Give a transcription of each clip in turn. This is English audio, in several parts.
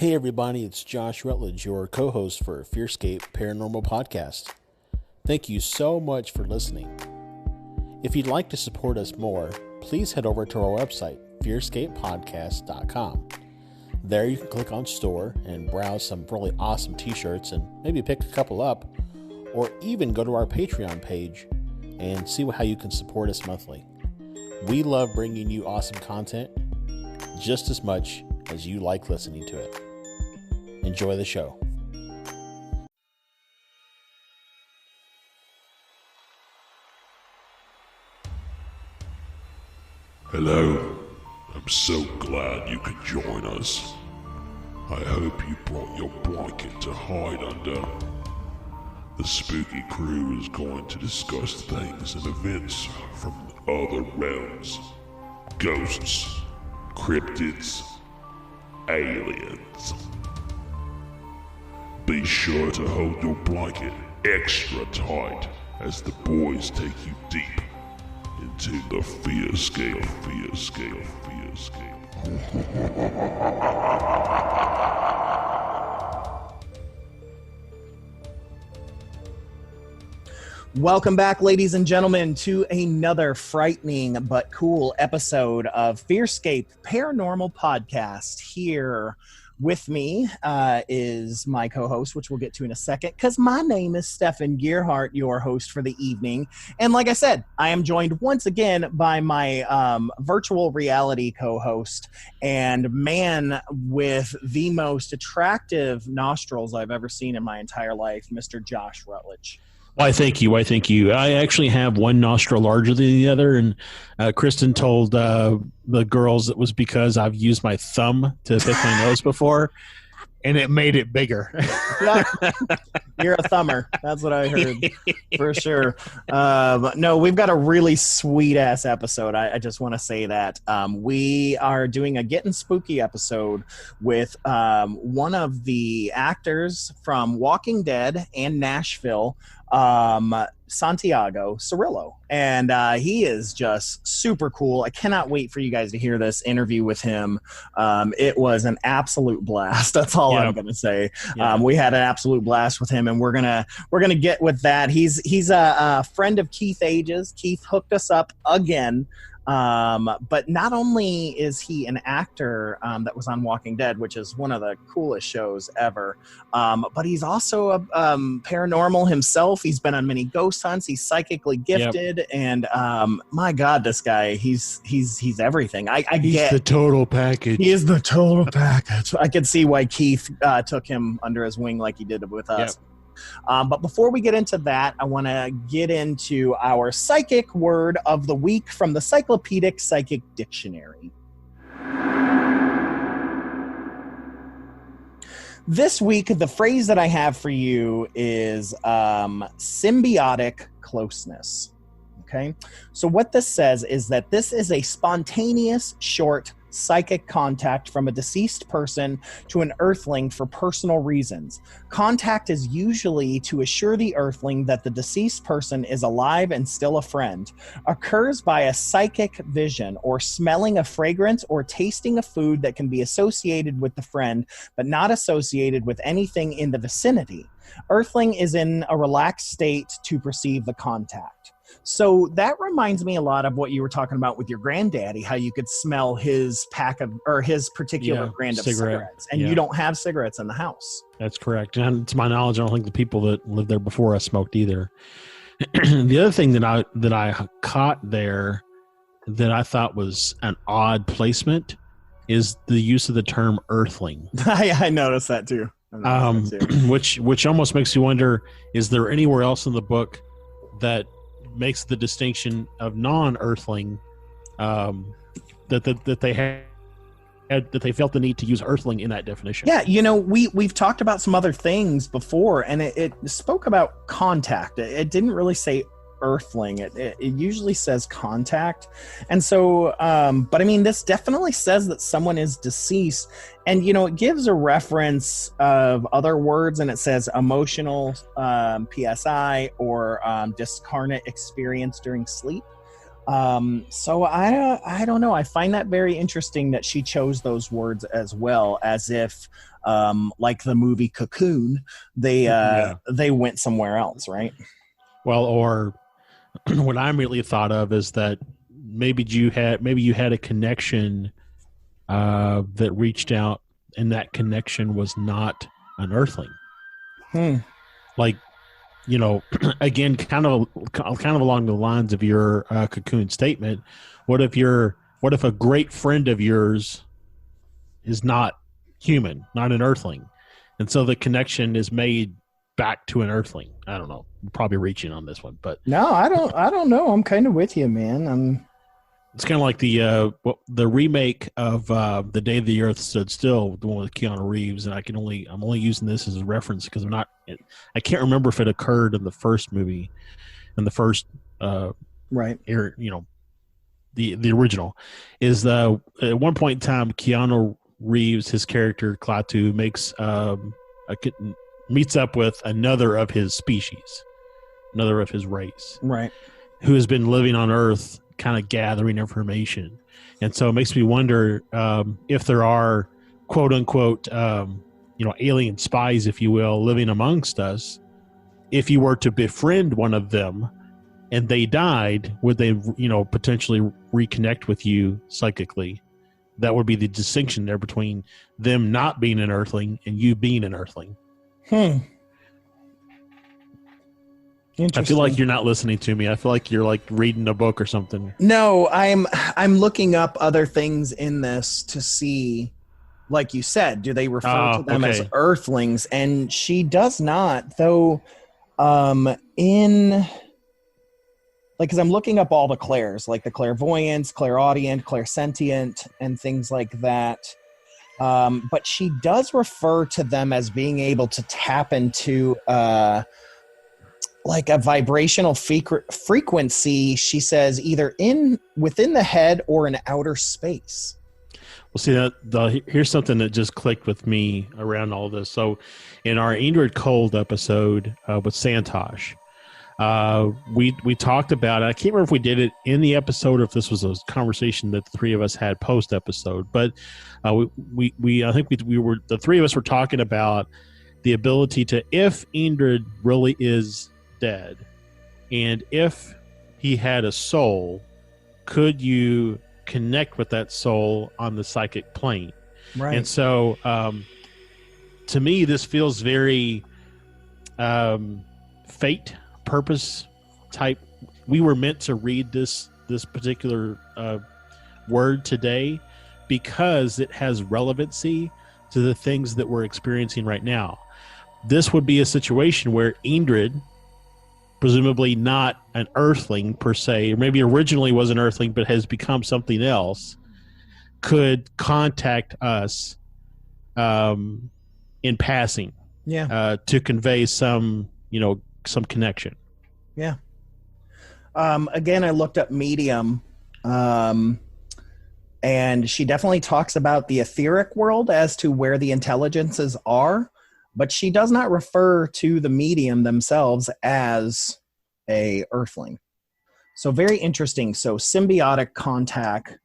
Hey everybody, it's Josh Rutledge, your co-host for FearScape Paranormal Podcast. Thank you so much for listening. If you'd like to support us more, please head over to our website, FearScapePodcast.com. There you can click on store and browse some really awesome t-shirts and maybe pick a couple up, or even go to our Patreon page and see how you can support us monthly. We love bringing you awesome content just as much as you like listening to it. Enjoy the show. Hello. I'm so glad you could join us. I hope you brought your blanket to hide under. The spooky crew is going to discuss things and events from other realms. Ghosts, cryptids, aliens. Be sure to hold your blanket extra tight as the boys take you deep into the FearScape. Welcome back, ladies and gentlemen, to another frightening but cool episode of FearScape Paranormal Podcast. Here with me is my co-host, which we'll get to in a second, because my name is Stefan Gearhart, your host for the evening. And like I said, I am joined once again by my virtual reality co-host and man with the most attractive nostrils I've ever seen in my entire life, Mr. Josh Rutledge. Why, thank you. I actually have one nostril larger than the other, and Kristen told the girls it was because I've used my thumb to pick my nose before, and it made it bigger. Yeah. You're a thumber. That's what I heard for sure. No, we've got a really sweet-ass episode. I just want to say that. We are doing a Gettin' Spooky episode with one of the actors from Walking Dead and Nashville, Santiago Cirilo, and he is just super cool. I cannot wait for you guys to hear this interview with him. It was an absolute blast. That's all I'm gonna say. We had an absolute blast with him, and we're gonna get with that. He's a friend of Keith Ages. Keith hooked us up again. But not only is he an actor that was on Walking Dead, which is one of the coolest shows ever, but he's also a paranormal himself. He's been on many ghost hunts. He's psychically gifted, and my God, this guy, he's everything. He's the total package. He is the total package. I could see why Keith took him under his wing like he did with us. But before we get into that, I want to get into our psychic word of the week from the Cyclopedic Psychic Dictionary. This week, the phrase that I have for you is symbiotic closeness. Okay, so what this says is that this is a spontaneous, short, psychic contact from a deceased person to an earthling for personal reasons. Contact is usually to assure the earthling that the deceased person is alive and still a friend. Occurs by a psychic vision or smelling a fragrance or tasting a food that can be associated with the friend but not associated with anything in the vicinity. Earthling is in a relaxed state to perceive the contact. So that reminds me a lot of what you were talking about with your granddaddy, how you could smell his pack of, or his particular brand of cigarettes, and you don't have cigarettes in the house. That's correct. And to my knowledge, I don't think the people that lived there before us smoked either. The other thing that I caught there that I thought was an odd placement is the use of the term earthling. I noticed that too. Which almost makes you wonder, is there anywhere else in the book that makes the distinction of non-earthling that they had, that they felt the need to use earthling in that definition? Yeah, we've talked about some other things before, and it spoke about contact. It didn't really say earthling. It usually says contact. And so but I mean, this definitely says that someone is deceased, and it gives a reference of other words, and it says emotional PSI or discarnate experience during sleep. So I don't know. I find that very interesting that she chose those words as well, as if like the movie Cocoon, they went somewhere else, right? Well, or what I immediately thought of is that maybe you had a connection that reached out, and that connection was not an Earthling. Like, you know, again, kind of along the lines of your Cocoon statement. What if a great friend of yours is not human, not an Earthling, and so the connection is made back to an Earthling? I don't know. I'm probably reaching on this one, but no, I don't know. I'm kind of with you, man. It's kind of like the remake of The Day the Earth Stood Still, the one with Keanu Reeves, and I'm only using this as a reference because I can't remember if it occurred in the first movie, in the first right, you know, the original is at one point in time Keanu Reeves, his character Klaatu, meets up with another of his species, another of his race, right, who has been living on Earth, kind of gathering information. And so it makes me wonder if there are quote unquote alien spies, if you will, living amongst us. If you were to befriend one of them and they died, would they potentially reconnect with you psychically? That would be the distinction there between them not being an Earthling and you being an Earthling. I feel like you're not listening to me. I feel like you're like reading a book or something. No, I'm looking up other things in this to see, like you said, do they refer to them as Earthlings? And she does not, though. Because I'm looking up all the clairs, like the clairvoyance, clairaudient, clairsentient, and things like that. But she does refer to them as being able to tap into like a vibrational frequency. She says either within the head or in outer space. Well, see, here's something that just clicked with me around all this. So, in our Ingrid Cold episode with Santosh, we talked about it. I can't remember if we did it in the episode or if this was a conversation that the three of us had post episode. But I think the three of us were talking about the ability to, if Ingrid really is dead, and if he had a soul, could you connect with that soul on the psychic plane? Right. And so to me this feels very fate, purpose type. We were meant to read this particular word today because it has relevancy to the things that we're experiencing right now. This would be a situation where Ingrid, presumably not an Earthling per se, or maybe originally was an Earthling but has become something else, could contact us in passing, to convey some connection. Yeah. Again, I looked up medium, and she definitely talks about the etheric world as to where the intelligences are, but she does not refer to the medium themselves as a Earthling. So very interesting. So symbiotic contact,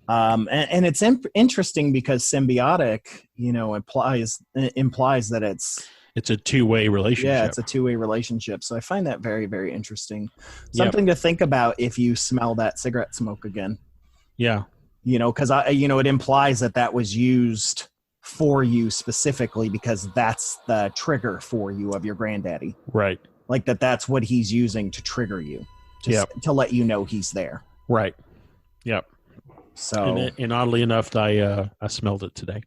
and it's interesting because symbiotic, implies that it's a two-way relationship. Yeah, it's a two-way relationship. So I find that very, very interesting. Something to think about if you smell that cigarette smoke again. Yeah. Because it implies that was used for you specifically because that's the trigger for you of your granddaddy. Right. Like that's what he's using to trigger you, to let you know he's there. Right. Yep. So, and oddly enough, I smelled it today.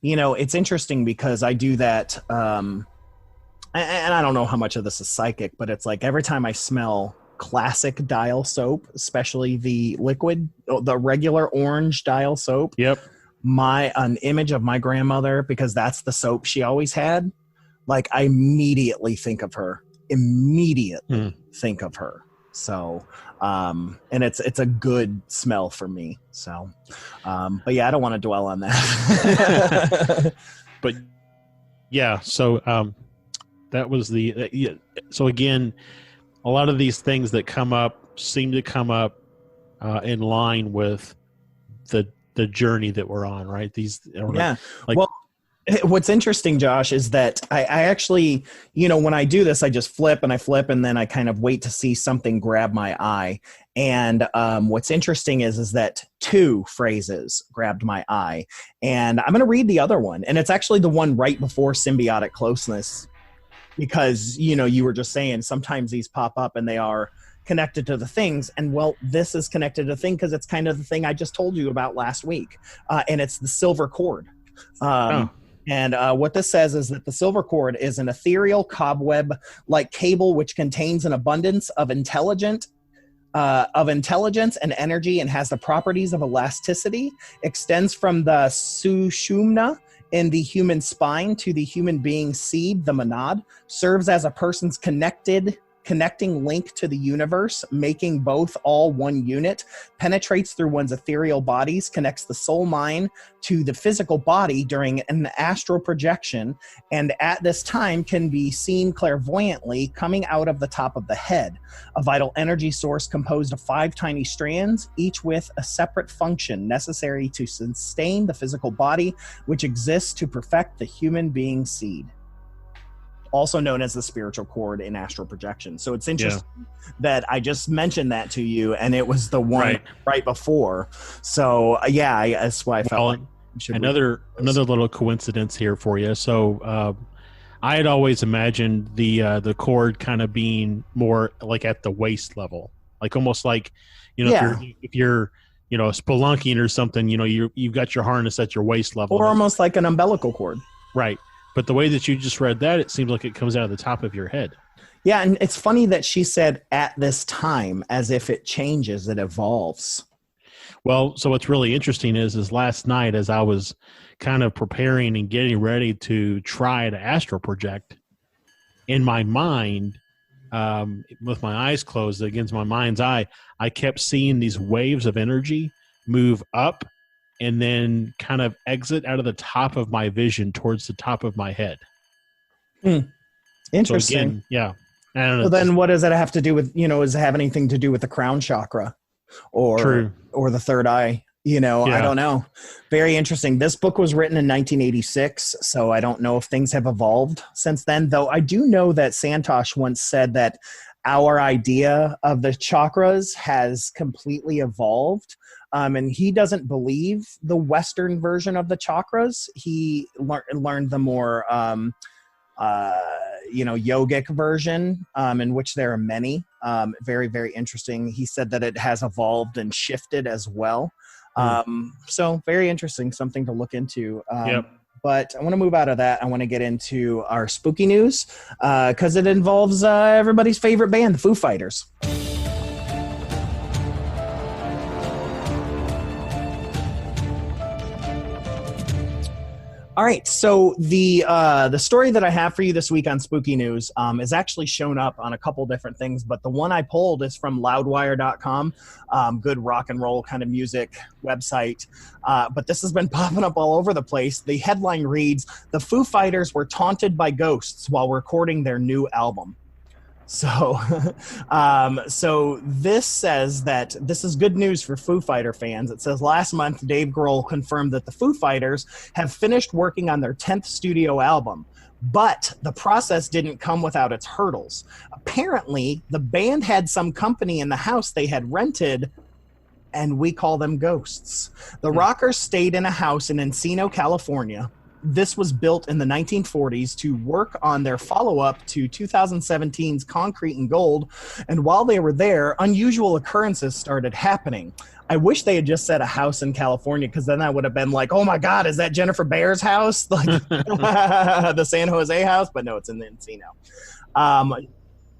It's interesting because I do that, and I don't know how much of this is psychic, but it's like every time I smell classic Dial soap, especially the liquid, the regular orange Dial soap. Yep. An image of my grandmother, because that's the soap she always had. Like I immediately think of her. Think of her. So, and it's a good smell for me. So, but yeah, I don't want to dwell on that. But yeah, so that was so again, a lot of these things that seem to come up in line with the journey that we're on, right? Yeah. Well, what's interesting, Josh, is that I actually, when I do this, I just flip, and then I kind of wait to see something grab my eye. And what's interesting is that 2 phrases grabbed my eye. And I'm going to read the other one. And it's actually the one right before symbiotic closeness, because, you were just saying sometimes these pop up and they are connected to the things. And well, this is connected to the thing because it's kind of the thing I just told you about last week. And it's the silver cord. And what this says is that the silver cord is an ethereal cobweb-like cable which contains an abundance of intelligence and energy, and has the properties of elasticity, extends from the sushumna in the human spine to the human being seed, the monad, serves as a person's connecting link to the universe, making both all one unit, penetrates through one's ethereal bodies, connects the soul mind to the physical body during an astral projection, and at this time can be seen clairvoyantly coming out of the top of the head. A vital energy source composed of 5 tiny strands, each with a separate function necessary to sustain the physical body, which exists to perfect the human being seed. Also known as the spiritual cord in astral projection. So it's interesting that I just mentioned that to you, and it was the one right before. So that's why I felt like we should another little coincidence here for you. So I had always imagined the cord kind of being more like at the waist level, like almost like if you're spelunking or something, you've got your harness at your waist level, or almost like an umbilical cord, right? But the way that you just read that, it seems like it comes out of the top of your head. Yeah, and it's funny that she said at this time, as if it changes, it evolves. Well, so what's really interesting is last night, as I was kind of preparing and getting ready to try to astral project, in my mind, with my eyes closed against my mind's eye, I kept seeing these waves of energy move up and then kind of exit out of the top of my vision towards the top of my head. Interesting. So again, yeah. I don't know. So then what does that have to do with, does it have anything to do with the crown chakra or the third eye? I don't know. Very interesting. This book was written in 1986, so I don't know if things have evolved since then, though I do know that Santosh once said that our idea of the chakras has completely evolved. And he doesn't believe the Western version of the chakras. He learned the more, yogic version, in which there are many. Very, very interesting. He said that it has evolved and shifted as well. So very interesting, something to look into. But I want to move out of that. I want to get into our spooky news because it involves everybody's favorite band, the Foo Fighters. All right, so the story that I have for you this week on Spooky News is actually shown up on a couple different things, but the one I pulled is from loudwire.com, good rock and roll kind of music website. But this has been popping up all over the place. The headline reads, "The Foo Fighters were taunted by ghosts while recording their new album." So, so this says that this is good news for Foo Fighter fans. It says last month, Dave Grohl confirmed that the Foo Fighters have finished working on their 10th studio album, but the process didn't come without its hurdles. Apparently, the band had some company in the house they had rented, and we call them ghosts. The rockers stayed in a house in Encino, California. This was built in the 1940s to work on their follow-up to 2017's Concrete and Gold, and while they were there, unusual occurrences started happening. I wish they had just said a house in California, because then I would have been like, oh my God, is that Jennifer Behr's house? Like the San Jose house? But no, it's in Encino.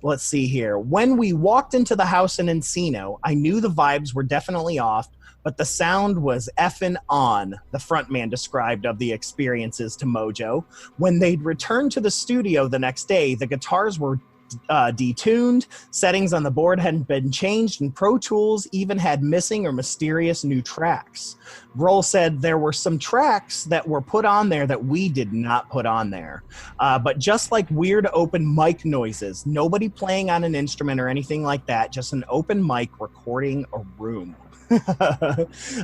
Let's see here. When we walked into the house in Encino, I knew the vibes were definitely off, but the sound was effing on, the frontman described of the experiences to Mojo. When they'd returned to the studio the next day, the guitars were detuned, settings on the board hadn't been changed, and Pro Tools even had missing or mysterious new tracks. Grohl said there were some tracks that were put on there that we did not put on there. But just like weird open mic noises, nobody playing on an instrument or anything like that, just an open mic recording a room.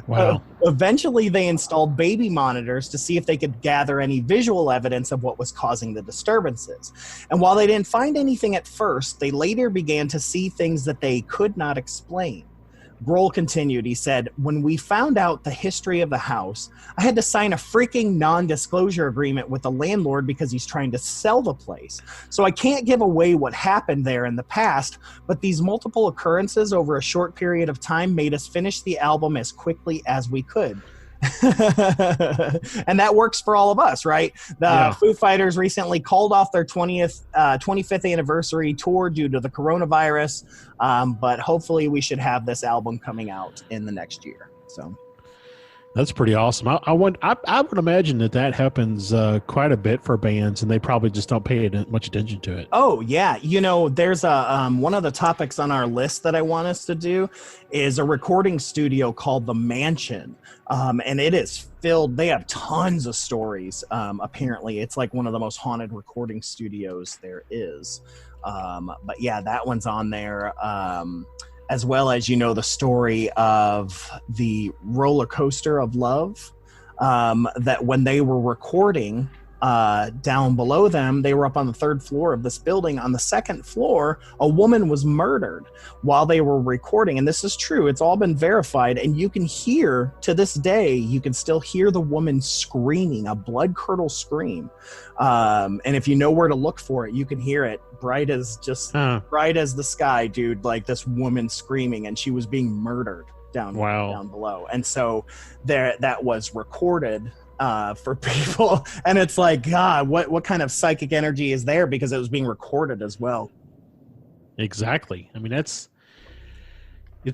Wow. Eventually, they installed baby monitors to see if they could gather any visual evidence of what was causing the disturbances. And while they didn't find anything at first, they later began to see things that they could not explain. Grohl continued, he said, "When we found out the history of the house, I had to sign a freaking non-disclosure agreement with the landlord because he's trying to sell the place. So I can't give away what happened there in the past, but these multiple occurrences over a short period of time made us finish the album as quickly as we could." And that works for all of us, right? The Foo Fighters recently called off their 25th anniversary tour due to the coronavirus, but hopefully we should have this album coming out in the next year. So that's pretty awesome. I would imagine that happens quite a bit for bands, and they probably just don't pay much attention to it. Oh yeah, there's a one of the topics on our list that I want us to do is a recording studio called The Mansion, and it is filled. They have tons of stories. Apparently, it's like one of the most haunted recording studios there is. But yeah, that one's on there. As well as, the story of the roller coaster of love, that when they were recording down below them, they were up on the third floor of this building. On the second floor, a woman was murdered while they were recording. And this is true. It's all been verified. And you can hear, to this day, you can still hear the woman screaming, a blood-curdled scream. And if you know where to look for it, you can hear it bright as the sky, dude, like this woman screaming, and she was being murdered down below. And so that was recorded for people, and it's like, God, what kind of psychic energy is there, because it was being recorded as well. Exactly. I mean, it's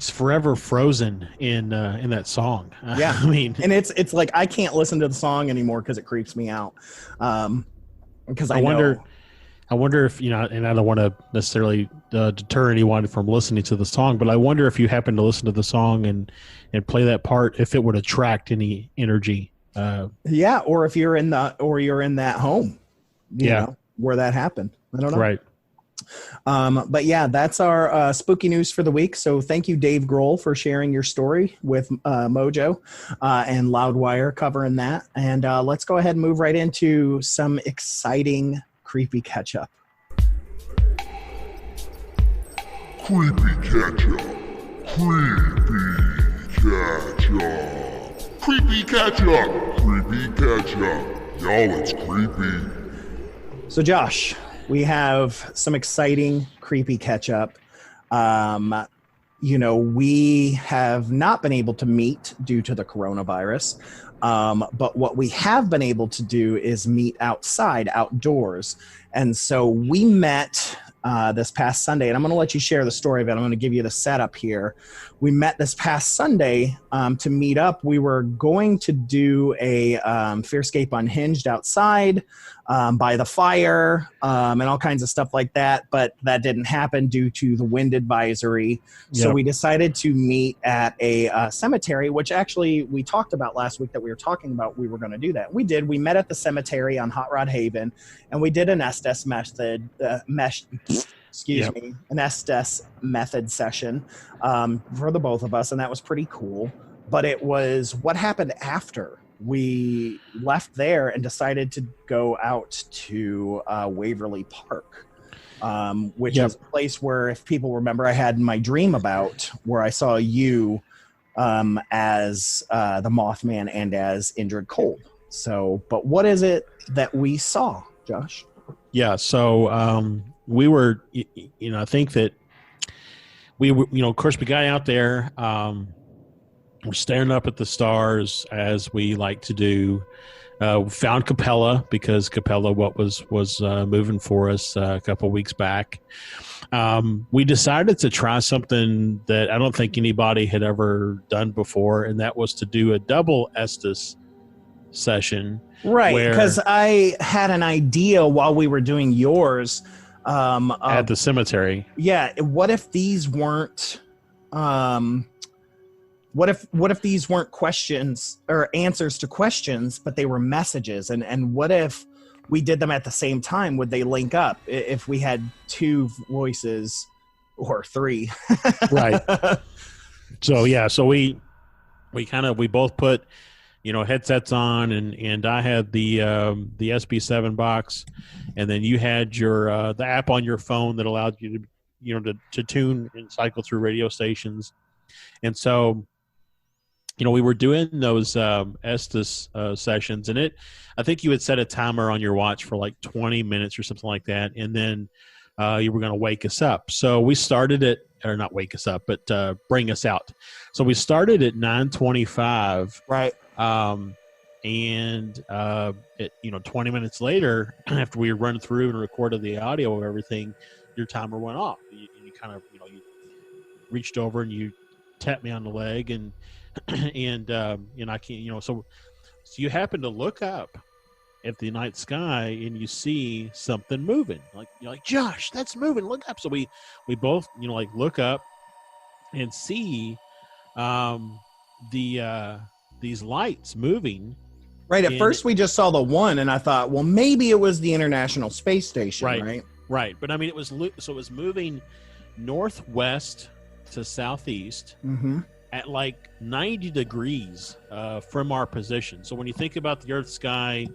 forever frozen in that song. Yeah. I mean, and it's like I can't listen to the song anymore because it creeps me out. Because I wonder if, and I don't want to necessarily deter anyone from listening to the song, but I wonder if you happen to listen to the song and play that part, if it would attract any energy. Or if you're in that home, you know, where that happened. I don't know. Right. But yeah, that's our spooky news for the week. So thank you, Dave Grohl, for sharing your story with Mojo and Loudwire covering that. And let's go ahead and move right into some exciting creepy catch-up. Creepy catch-up. Creepy catch-up. Creepy catch-up. Creepy catch-up. Y'all, it's creepy. So Josh, we have some exciting creepy catch-up. We have not been able to meet due to the coronavirus. But what we have been able to do is meet outdoors. And so we met this past Sunday, and I'm going to let you share the story of it. I'm going to give you the setup here. We met this past Sunday to meet up. We were going to do a FearScape Unhinged outside by the fire and all kinds of stuff like that, but that didn't happen due to the wind advisory. So we decided to meet at a cemetery, which actually we talked about last week, that we were talking about we were going to do that. We did. We met at the cemetery on Hot Rod Haven, and we did an Estes method an Estes method session for the both of us, and that was pretty cool. But it was what happened after we left there and decided to go out to Waverly Park, which is a place where, if people remember, I had my dream about, where I saw you as the Mothman and as Indrid Cold. So, but what is it that we saw, Josh? Yeah, so we were, I think that we were, of course, we got out there. We're staring up at the stars, as we like to do. Found Capella, because Capella was moving for us a couple of weeks back. We decided to try something that I don't think anybody had ever done before, and that was to do a double Estes session. Right, because I had an idea while we were doing yours. At the cemetery. Yeah, what if these weren't... What if these weren't questions or answers to questions, but they were messages? And what if we did them at the same time? Would they link up if we had two voices or three? Right. So yeah, so we both put, headsets on, and I had the SB7 box, and then you had your the app on your phone that allowed you to to tune and cycle through radio stations. And so we were doing those Estes sessions, and I think you had set a timer on your watch for like 20 minutes or something like that, and then you were going to wake us up. So we started at, or not wake us up, but bring us out. So we started at 9:25. Right. And 20 minutes later, after we run through and recorded the audio of everything, your timer went off. You kind of, you reached over and you tapped me on the leg, and I can't, so you happen to look up at the night sky and you see something moving. Like, you're like, Josh, that's moving. Look up. So we both, look up and see these lights moving. Right. At first, we just saw the one, and I thought, well, maybe it was the International Space Station, right? Right. But I mean, it was moving northwest to southeast at like 90 degrees from our position. So when you think about the Earth sky,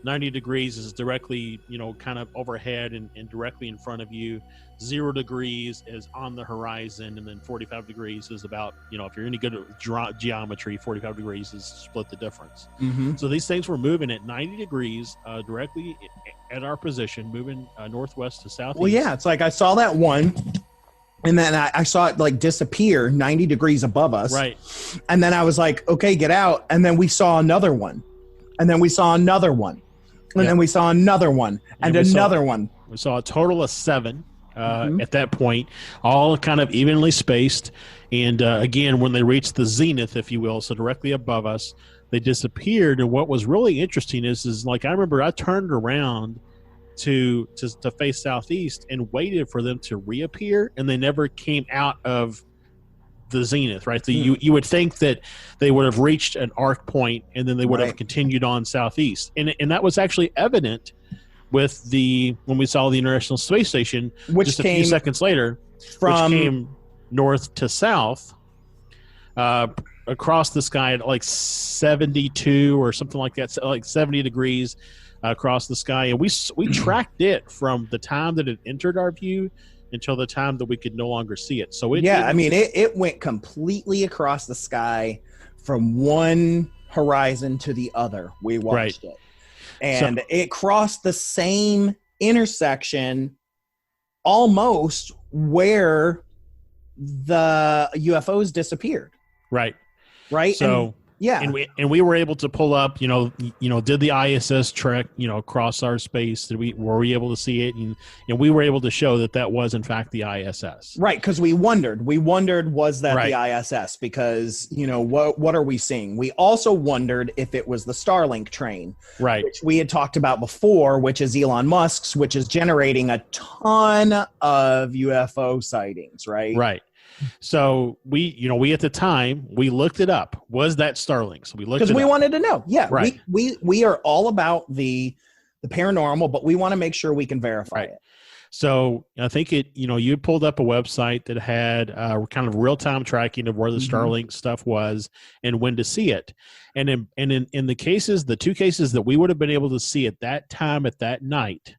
90 degrees is directly, kind of overhead and directly in front of you. 0 degrees is on the horizon, and then 45 degrees is about, if you're any good at geometry, 45 degrees is split the difference. So these things were moving at 90 degrees directly at our position, moving northwest to southeast. Well, yeah, it's like I saw that one, and then I saw it like disappear 90 degrees above us. Right. And then I was like, okay, get out. And then we saw another one. And then we saw another one. And then we saw another one and another one. We saw a total of 7 at that point, all kind of evenly spaced. And again, when they reached the zenith, if you will, so directly above us, they disappeared. And what was really interesting is like, I remember I turned around to face southeast and waited for them to reappear, and they never came out of the zenith, right? So you would think that they would have reached an arc point, and then they would have continued on southeast, and that was actually evident with when we saw the International Space Station, which just a few seconds later, which came north to south across the sky at like 72 or something like that, like 70 degrees across the sky, and we tracked it from the time that it entered our view until the time that we could no longer see it. So it went completely across the sky from one horizon to the other. We watched it. And it crossed the same intersection almost where the UFOs disappeared. Right. So and we were able to pull up, did the ISS trek, across our space? Were we able to see it? And we were able to show that was in fact the ISS. Right, because we wondered, was that the ISS? Because, what are we seeing? We also wondered if it was the Starlink train, right, which we had talked about before, which is Elon Musk's, which is generating a ton of UFO sightings, right? Right. So we at the time we looked it up. Was that Starlink? So we looked because we up. wanted to know. Yeah, right. We are all about the paranormal, but we want to make sure we can verify it. So I think you pulled up a website that had kind of real time tracking of where the Starlink stuff was and when to see it. And in the cases, the 2 cases that we would have been able to see at that time at that night,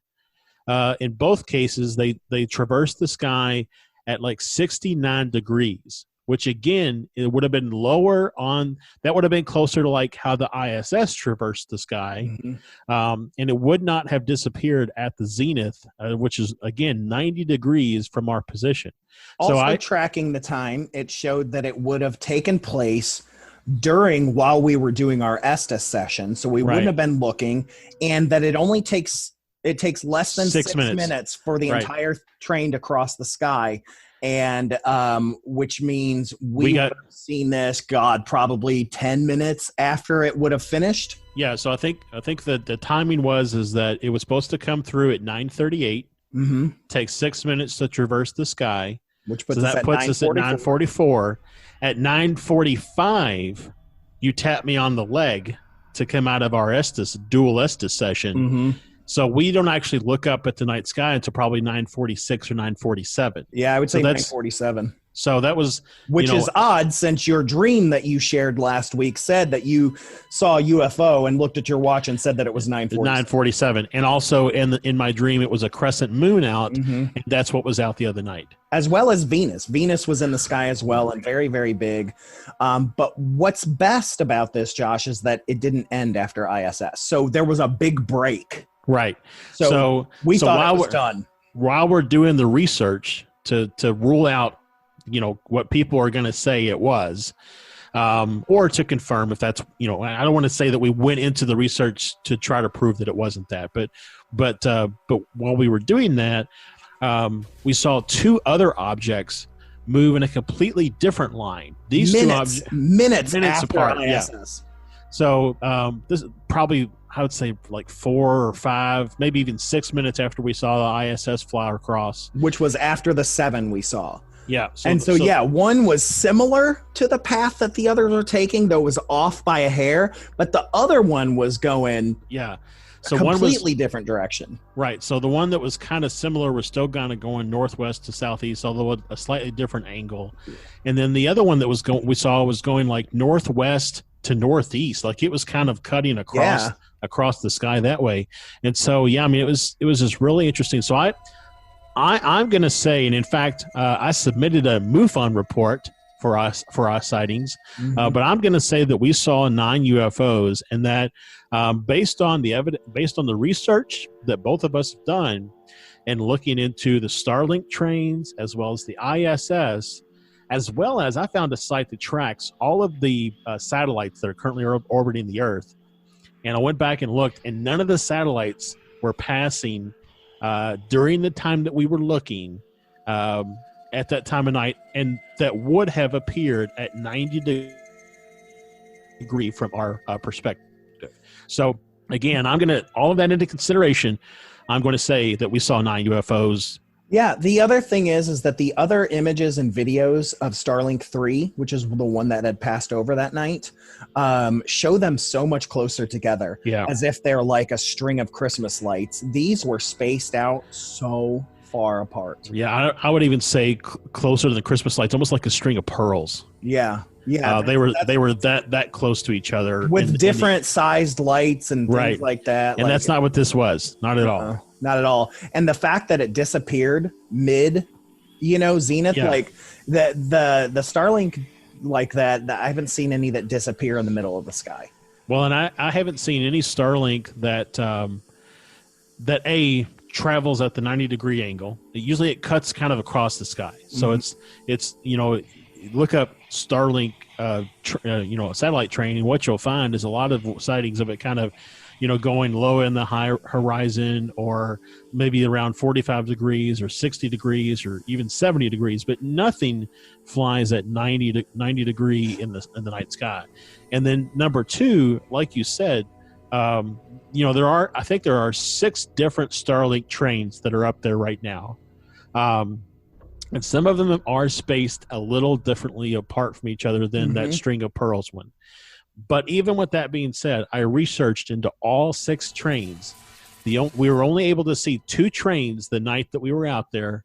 in both cases they traversed the sky at like 69 degrees, which again, it would have been lower that would have been closer to like how the ISS traversed the sky. And it would not have disappeared at the zenith, which is again, 90 degrees from our position. Also tracking the time, it showed that it would have taken place while we were doing our Estes session. So we wouldn't have been looking, and that it takes less than 6 minutes for the entire train to cross the sky, and which means we would have seen this, probably 10 minutes after it would have finished. Yeah, so I think that the timing is that it was supposed to come through at 9:38. Takes 6 minutes to traverse the sky, which puts us at 9:44. At 9:45, you tap me on the leg to come out of our dual Estes session. So we don't actually look up at the night sky until probably 9:46 or 9:47. Yeah, I would say 9:47. So that was, which is odd, since your dream that you shared last week said that you saw a UFO and looked at your watch and said that it was 9:47. And also in my dream, it was a crescent moon out, Mm-hmm. and that's what was out the other night. As well as Venus. Venus was in the sky as well, and very, very big. But what's best about this, Josh, is that it didn't end after ISS. So there was a big break. Right. So we thought it was done. While we're doing the research to rule out, what people are going to say it was, or to confirm if that's, I don't want to say that we went into the research to try to prove that it wasn't that, but while we were doing that, we saw two other objects move in a completely different line. These minutes after apart. ISS. Yeah. So this is probably, I would say, like 4 or 5, maybe even 6 minutes after we saw the ISS fly across, which was after the 7 we saw. Yeah. So one was similar to the path that the others were taking, though it was off by a hair, but the other one was going so completely different direction. Right. So the one that was kind of similar was still kind of going northwest to southeast, although at a slightly different angle. And then the other one that was we saw was going like northwest to northeast, like it was kind of cutting across the sky that way. And so it was just really interesting. So I'm going to say, and in fact, I submitted a MUFON report for our sightings, but I'm going to say that we saw 9 UFOs, and that based on the evidence, based on the research that both of us have done, and looking into the Starlink trains as well as the ISS, as well as I found a site that tracks all of the satellites that are currently orbiting the Earth, and I went back and looked, and none of the satellites were passing during the time that we were looking at that time of night, and that would have appeared at 90 degrees from our perspective. So again, I'm going to, all of that into consideration, I'm going to say that we saw 9 UFOs. Yeah, the other thing is that the other images and videos of Starlink 3, which is the one that had passed over that night, show them so much closer together, as if they're like a string of Christmas lights. These were spaced out so far apart. Yeah, I would even say closer to the Christmas lights, almost like a string of pearls. Yeah. They were that close to each other with different sized lights and things like that. And that's not what this was. Not at all. Not at all. And the fact that it disappeared mid, zenith, like the Starlink like that, I haven't seen any that disappear in the middle of the sky. Well, and I haven't seen any Starlink that travels at the 90-degree angle. Usually it cuts kind of across the sky. So it's look up Starlink, satellite train, and what you'll find is a lot of sightings of it kind of, going low in the high horizon, or maybe around 45 degrees or 60 degrees or even 70 degrees, but nothing flies at 90 degree in the night sky. And then number 2, like you said, I think there are 6 different Starlink trains that are up there right now. And some of them are spaced a little differently apart from each other than that string of pearls one. But even with that being said, I researched into all 6 trains. We were only able to see 2 trains the night that we were out there.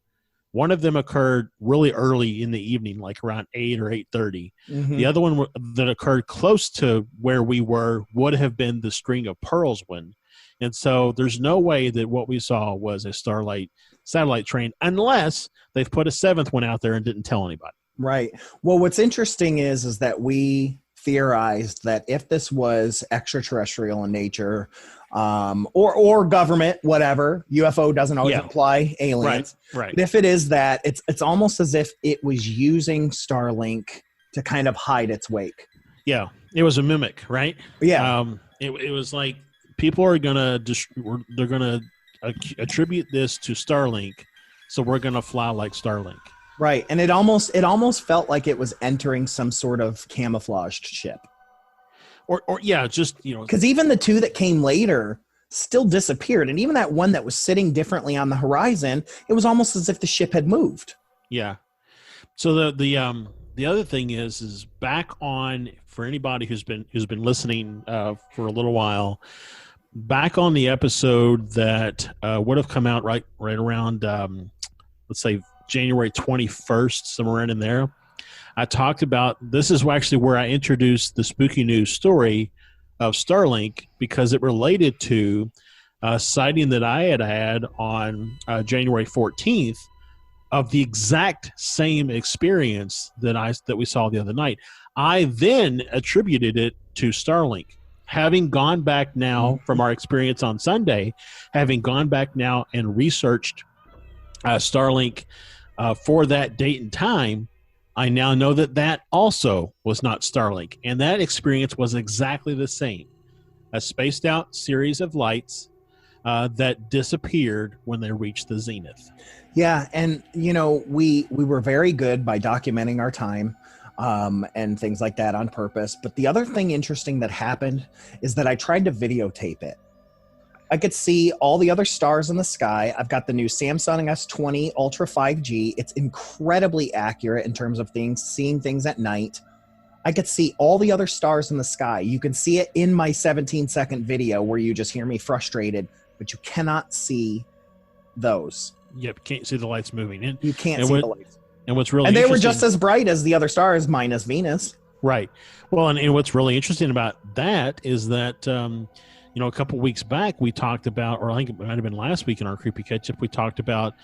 One of them occurred really early in the evening, like around 8 or 8:30. The other one that occurred close to where we were would have been the string of pearls one. And so there's no way that what we saw was a satellite train, unless they've put a 7th one out there and didn't tell anybody. Right. Well, what's interesting is that we theorized that if this was extraterrestrial in nature, or government, whatever, UFO doesn't always imply aliens. Right. But if it is that, it's almost as if it was using Starlink to kind of hide its wake. Yeah, it was a mimic, right? Yeah. It was like people are gonna they're gonna attribute this to Starlink, so we're gonna fly like Starlink. Right, and it almost felt like it was entering some sort of camouflaged ship. Because even the 2 that came later still disappeared, and even that one that was sitting differently on the horizon, it was almost as if the ship had moved. Yeah. So the other thing is back on, for anybody who's been listening for a little while, back on the episode that would have come out right around let's say January 21st, somewhere in there. I talked about, this is actually where I introduced the spooky news story of Starlink, because it related to a sighting that I had on January 14th of the exact same experience that we saw the other night. I then attributed it to Starlink. Having gone back now from our experience on Sunday, having gone back now and researched Starlink for that date and time, I now know that also was not Starlink. And that experience was exactly the same. A spaced out series of lights that disappeared when they reached the zenith. Yeah, and we were very good by documenting our time and things like that on purpose. But the other thing interesting that happened is that I tried to videotape it. I could see all the other stars in the sky. I've got the new Samsung S20 Ultra 5G. It's incredibly accurate in terms of seeing things at night. I could see all the other stars in the sky. You can see it in my 17-second video where you just hear me frustrated, but you cannot see those. Yep, can't see the lights moving. You can't see the lights. And what's really and they were just as bright as the other stars, minus Venus. Right. Well, and what's really interesting about that is that, a couple weeks back we talked about, or I think it might have been last week in our Creepy Catch-Up, we talked about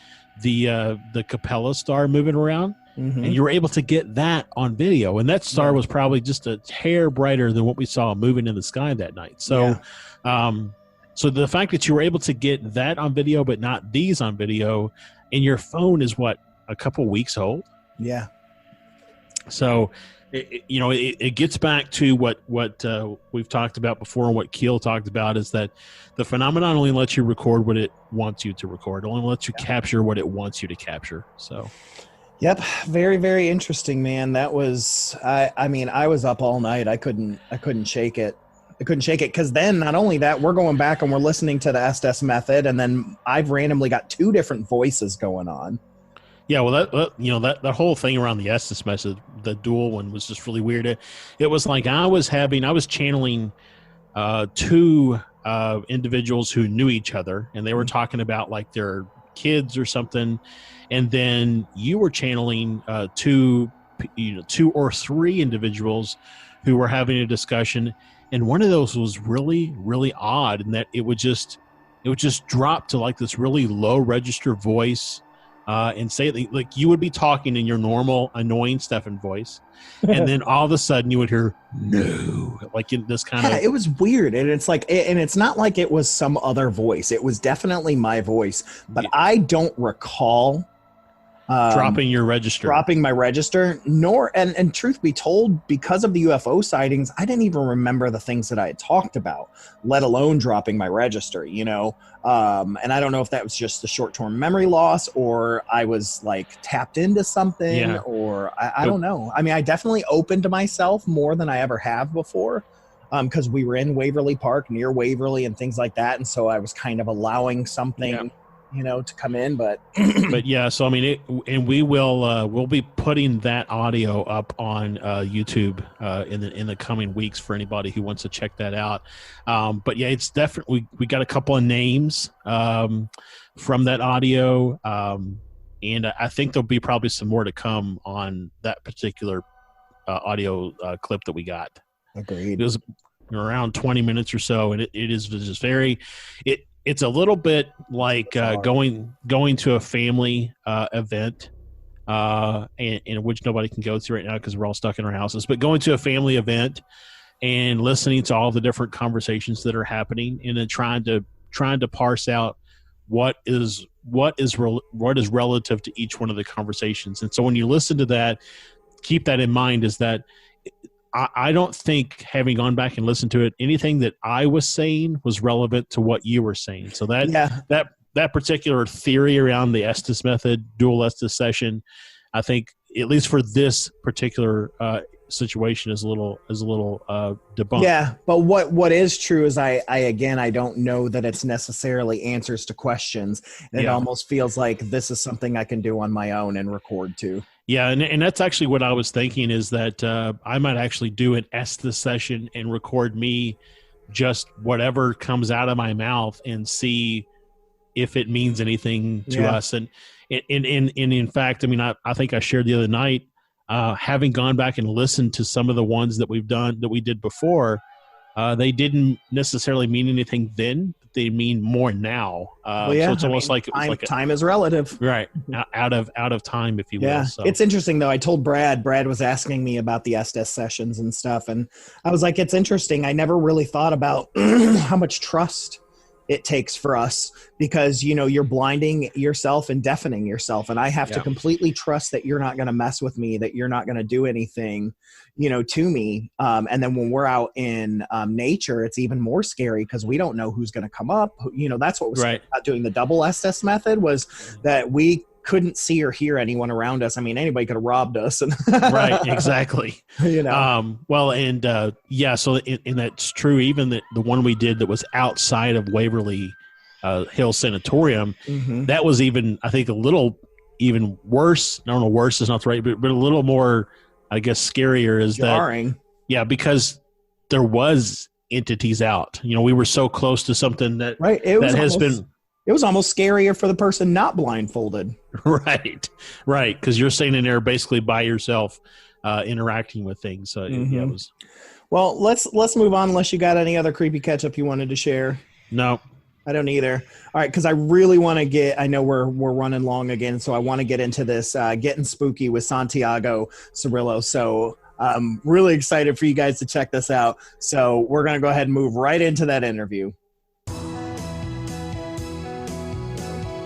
the Capella star moving around, and you were able to get that on video. And that star was probably just a hair brighter than what we saw moving in the sky that night. So, so the fact that you were able to get that on video, but not these on video, and your phone is a couple weeks old. Yeah. So, it gets back to what we've talked about before, and what Keel talked about, is that the phenomenon only lets you record what it wants you to record. It only lets you capture what it wants you to capture. So. Yep. Very, very interesting, man. That was, I was up all night. I couldn't shake it. I couldn't shake it, because then not only that, we're going back and we're listening to the Estes method, and then I've randomly got two different voices going on. Yeah, well, that whole thing around the Estes method, the dual one, was just really weird. It was like I was channeling two individuals who knew each other, and they were talking about like their kids or something, and then you were channeling two or three individuals who were having a discussion. And one of those was really, really odd, in that it would just drop to like this really low register voice, and say like you would be talking in your normal annoying Stefan voice, and then all of a sudden you would hear no, like in this kind of. It was weird, and it's like, and it's not like it was some other voice. It was definitely my voice, but I don't recall. Dropping my register, and truth be told, because of the UFO sightings, I didn't even remember the things that I had talked about, let alone dropping my register, and I don't know if that was just the short-term memory loss, or I was like tapped into something, or I don't know. I mean, I definitely opened myself more than I ever have before, because we were in Waverly Park, near Waverly, and things like that, and so I was kind of allowing something to come in, but yeah, so I mean, we will we'll be putting that audio up on YouTube in the coming weeks for anybody who wants to check that out. But yeah, it's definitely, we got a couple of names from that audio, and I think there'll be probably some more to come on that particular audio clip that we got. Agreed. It was around 20 minutes or so, and it is just very It's a little bit like going to a family event, in which nobody can go to right now because we're all stuck in our houses. But going to a family event and listening to all the different conversations that are happening, and then trying to parse out what is relative to each one of the conversations. And so when you listen to that, keep that in mind, is that I don't think, having gone back and listened to it, anything that I was saying was relevant to what you were saying. So that particular theory around the Estes method, dual Estes session, I think, at least for this particular situation, is a little debunked. Yeah, but what is true is I don't know that it's necessarily answers to questions. It almost feels like this is something I can do on my own and record to. Yeah, and that's actually what I was thinking, is that I might actually do an Estes session and record me just whatever comes out of my mouth, and see if it means anything to us. And in fact, I mean, I think I shared the other night, having gone back and listened to some of the ones that we did before, they didn't necessarily mean anything then, but they mean more now. So it's almost like time is relative, right? Out of time, if you will. Yeah, so. It's interesting though. I told Brad was asking me about the Estes sessions and stuff, and I was like, it's interesting. I never really thought about how much trust it takes for us, because you're blinding yourself and deafening yourself, and I have to completely trust that you're not going to mess with me, that you're not going to do anything to me, and then when we're out in nature, it's even more scary because we don't know who's going to come up. That's what was about doing the double Estes method, was that we couldn't see or hear anyone around us. I mean, anybody could have robbed us. Right, exactly. Well, and so and that's true. Even the one we did that was outside of Waverly Hill Sanatorium, that was even, I think, a little even worse. I don't know, worse is not the right, but a little more, I guess, scarier is jarring. Because there was entities out. We were so close to something that it was almost scarier for the person not blindfolded. Right. Because you're sitting in there basically by yourself, interacting with things. So it was. Well, let's move on. Unless you got any other creepy catch-up you wanted to share. No, I don't either. All right, because I really want to I know we're running long again, so I want to get into this Getting Spooky with Santiago Cirilo. So I'm really excited for you guys to check this out. So we're going to go ahead and move right into that interview.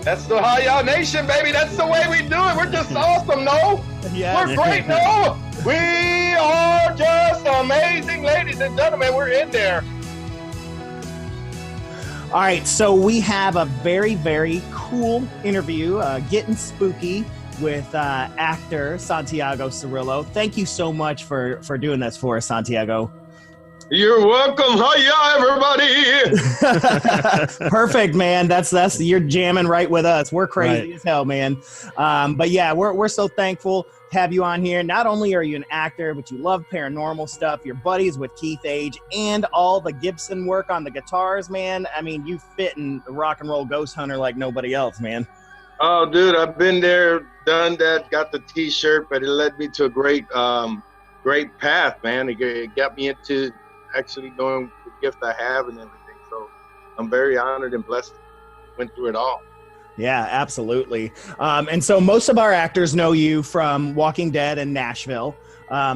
That's the Hi-Ya Nation, baby. That's the way we do it. We're just awesome, no? Yeah. We're great, no? We are just amazing, ladies and gentlemen. We're in there. All right, so we have a very, very cool interview, Getting Spooky, with actor Santiago Cirilo. Thank you so much for doing this for us, Santiago. You're welcome. Hi-ya, everybody. Perfect, man. That's you're jamming right with us. We're crazy as hell, man. But yeah, we're so thankful to have you on here. Not only are you an actor, but you love paranormal stuff. You're buddies with Keith Age and all the Gibson work on the guitars, man. I mean, you fit in Rock and Roll Ghost Hunter like nobody else, man. Oh, dude, I've been there, done that, got the T-shirt, but it led me to a great path, man. It got me into actually doing the gift I have and everything. So I'm very honored and blessed. Went through it all. Yeah, absolutely. And so most of our actors know you from Walking Dead and Nashville.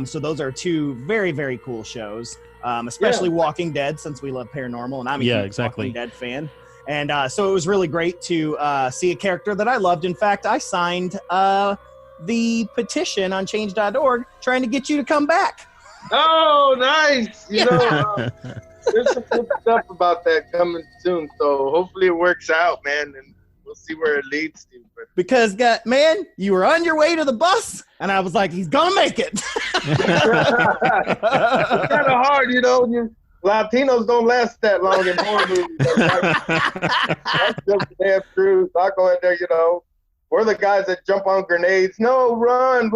So those are two very, very cool shows, especially Walking Dead, since we love paranormal, and I'm a huge Walking Dead fan. And so it was really great to see a character that I loved. In fact, I signed the petition on change.org trying to get you to come back. Oh, nice. You know, there's some good stuff about that coming soon. So hopefully it works out, man. And we'll see where it leads to. But because, man, you were on your way to the bus, and I was like, he's going to make it. It's kind of hard, you know. Latinos don't last that long in horror movies. That's just the damn truth. I go in there, you know. We're the guys that jump on grenades. No, run.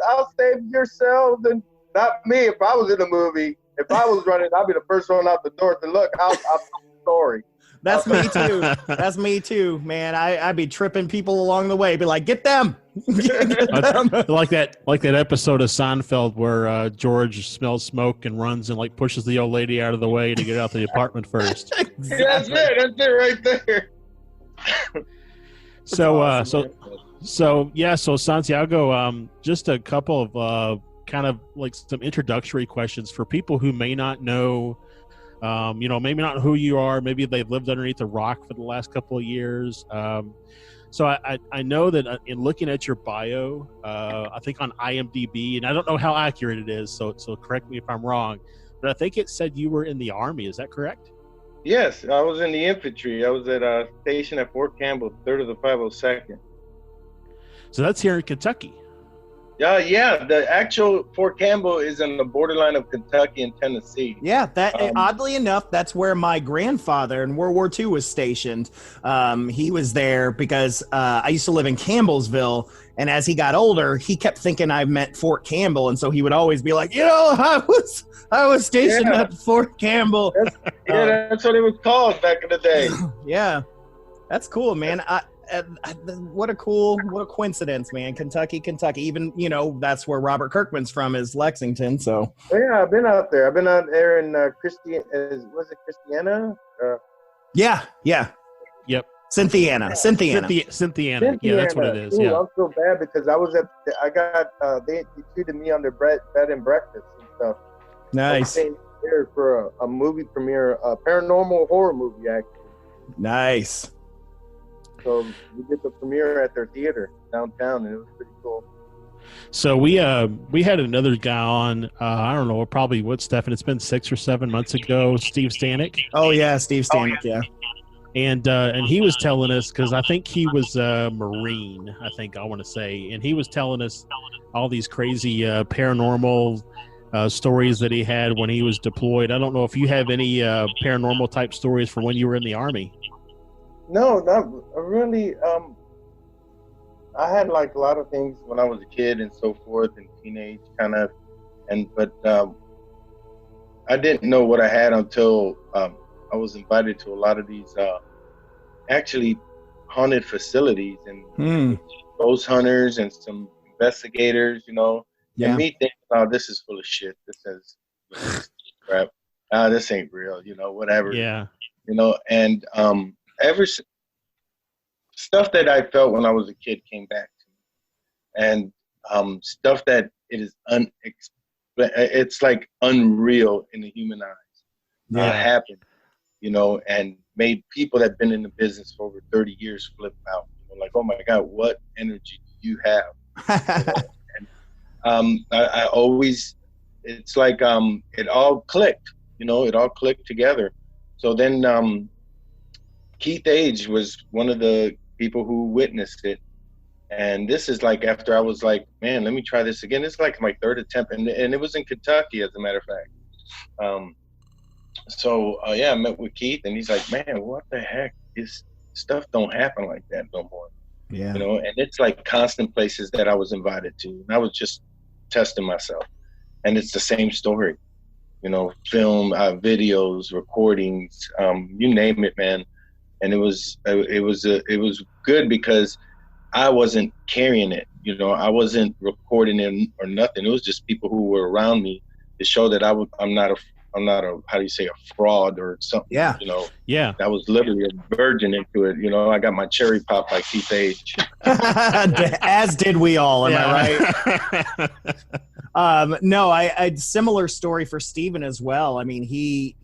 I'll save yourselves. And not me. If I was in a movie, if I was running, I'd be the first one out the door to look. I'll tell the story. That's me too. That's me too, man. I'd be tripping people along the way. Be like, get them. Get them. like that episode of Seinfeld where George smells smoke and runs and like pushes the old lady out of the way to get out the apartment first. Exactly. That's it right there. So Santiago, just a couple of kind of like some introductory questions for people who may not know, maybe not who you are. Maybe they've lived underneath a rock for the last couple of years. So I know that in looking at your bio, I think on IMDb, and I don't know how accurate it is, so correct me if I'm wrong, but I think it said you were in the Army. Is that correct? Yes, I was in the infantry. I was at a station at Fort Campbell, 3rd of the 502nd. So that's here in Kentucky. Yeah, the actual Fort Campbell is in the borderline of Kentucky and Tennessee. Yeah, oddly enough, that's where my grandfather in World War II was stationed. He was there because I used to live in Campbellsville, and as he got older, he kept thinking I meant Fort Campbell, and so he would always be like, I was stationed at Fort Campbell. That's what it was called back in the day. Yeah. That's cool, man. What a coincidence, man. Kentucky. Even, that's where Robert Kirkman's from, is Lexington. So Yeah, I've been out there. I've been out there in was it Christiana? yeah. Yep. Cynthiana. Yeah, that's what it is. Ooh, Yeah. I'm so bad because they treated me on their bed and breakfast and stuff. Nice. I was here for a movie premiere, a paranormal horror movie, actually. Nice. So we did the premiere at their theater downtown, and it was pretty cool. So we had another guy on. I don't know, probably Stefan? It's been 6 or 7 months ago. Steve Stanek. Oh yeah, Steve Stanek. Yeah. And he was telling us, because I think he was a Marine, I want to say, and he was telling us all these crazy paranormal stories that he had when he was deployed. I don't know if you have any paranormal type stories from when you were in the Army. No, not really. I had like a lot of things when I was a kid and so forth, and teenage kind of, but I didn't know what I had until I was invited to a lot of these actually haunted facilities and ghost hunters and some investigators, Yeah. and me thinking, oh, this is full of shit. This is crap. This ain't real, whatever. Yeah. And stuff that I felt when I was a kid came back to me, and stuff that it is it's like unreal in the human eyes. Happened, and made people that have been in the business for over 30 years flip out. Like, oh my God, what energy do you have? And I always, it's like it all clicked. It all clicked together. So then Keith Age was one of the people who witnessed it. And this is like after I was like, man, let me try this again. It's like my third attempt. And it was in Kentucky, as a matter of fact. I met with Keith, and he's like, man, what the heck? This stuff don't happen like that no more. Yeah. And it's like constant places that I was invited to. And I was just testing myself. And it's the same story. Film, videos, recordings, you name it, man. And it was good because I wasn't carrying it. I wasn't recording it or nothing. It was just people who were around me to show that I'm not a how do you say, a fraud or something. Yeah. Yeah. I was literally a virgin into it. I got my cherry pop like Keith Age. As did we all. Am I right? No, I similar story for Steven as well. I mean, he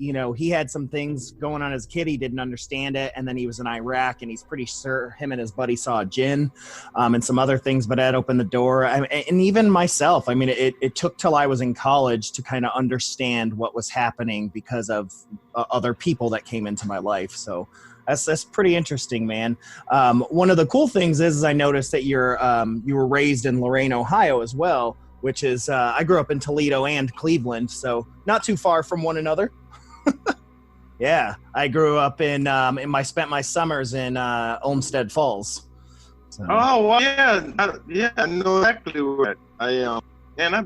had some things going on as a kid. He didn't understand it. And then he was in Iraq, and he's pretty sure him and his buddy saw a jinn and some other things, but that opened the door. And even myself, I mean, it took till I was in college to kind of understand what was happening because of other people that came into my life. So that's pretty interesting, man. One of the cool things is I noticed that you were raised in Lorain, Ohio as well, which is I grew up in Toledo and Cleveland, so not too far from one another. Yeah, I grew up spent my summers in Olmsted Falls. So. Oh, well, yeah, I know exactly where I've